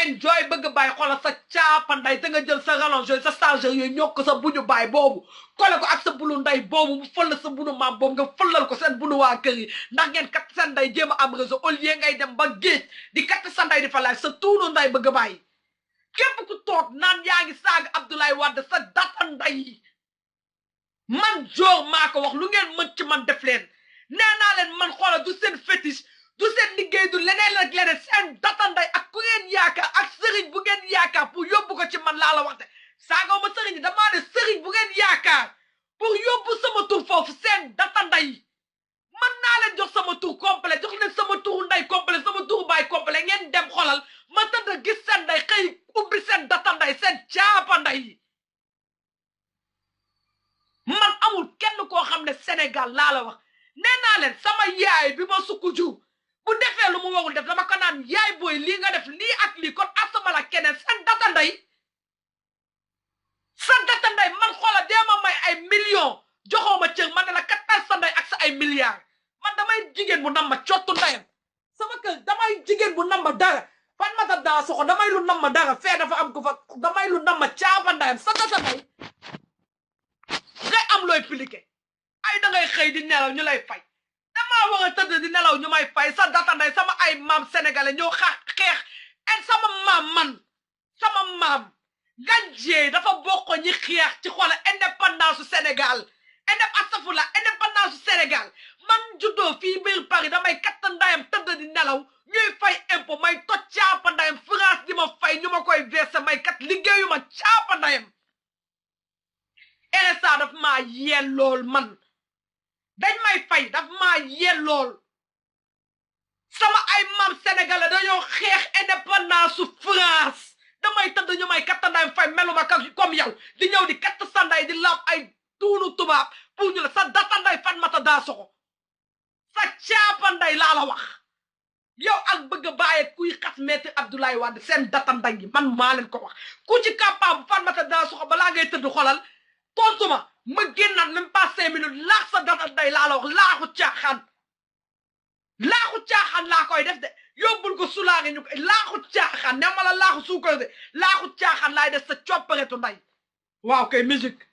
S1: enjoy bëgg bàyyi xoolal sa caapanday da nga jël sa rallonge sa chargeur yooyu ñokk sa buñu baay boobu kole ko ak sa bunu nday boobu mu fël sa bunu maam boobu nga fëlal ko seen bunu waa kër yi ndax ngeen katt seen nday jéem a am réseau au lieu ngay dem ba géej di katt sa nday di fa laaj sa tuunu nday bëgg bàyyi képp ku toog naan yaa ngi saaga Abdoulaye Wade sa datanday yi man joor maa ko wax lu ngeen mën ci man def leen nee naa leen man xoolal du seen fétiche du seen liggéey du leneen ak leneen seen datanday ak ku ngeen yaakaar ak sëriñ bu ngeen yaakaar pour yóbbu ko ci man laa la wax de saagoo ma sëriñ damaa ne sëriñ bu ngeen yaakaar pour yóbbu sama tur foofu seen datanday mën naa leen jox sama tur complet jox leen sama turu nday complet sama turu baay complet ngeen dem xolal ma tëdd gis seen nday xëy ubbi seen datanday seen caapanday yi man amul kenn koo xam ne Sénégal laa la wax nee naa leen sama yaay bi ma sukku jur bu defee lu mu warul def dama ko naan yaay booy lii nga def lii ak lii kon asama la keneen seen datanday man xoola dee ma may ay millions joxoo ma cër ma ne la kattan sa nday ak sa ay milliards man damay jigéen bu nam ma cottu ndayam sama kër damay jigéen bu nam ma dara Fatmata Dansokho damay lu nam ma dara fee dafa am ko fa damay lu nam ma caapa ndayam sa datanday ngay am looy pliqué ay da ngay xëy di nelaw ñu lay fay damaa war a tëdd di nelaw ñu may fay sa datanday sama ay maam sénégalais ñoo xeex en sama maam Gandié dafa bokk ñi xeex ci xoola indépendance su Sénégal indépendance su Sénégal man juddoo fii biir Paris damay katt ndayam tëdd di nelaw ñuy fay impôt may toj caapa ndayam France di ma fay ñu ma koy verser may kat liggéeyu ma caapa ndayam RSA daf maa yellool man dañ may fay daf maa yellool sama ay maam sénégalais dañoo xeex indépendance su France damay tëdd ñu may kattandaay fay meluma comme yow di ñëw di katt sanday di laab ay tuunu tubaab pour ñu la sa datanday Fatmata Dansokho sa caapanday laa la wax yow ak bëgg a bàyyi kuy xas maître Abdoulaye Wade seen datanday gi man maa leen ko wax ku ci capable Fatmata Dansokho balaa ngay tëdd xolal tontuma ma génnaat même pas 5 minutes laax sa datanday laa la wax laaxu caaxaan laa koy def de yóbbul ko sulaare ñu koy laaxu caaxaan ne ma la laaxu suukar de laaxu caaxaan laay def sa copparetu nday waaw kay musique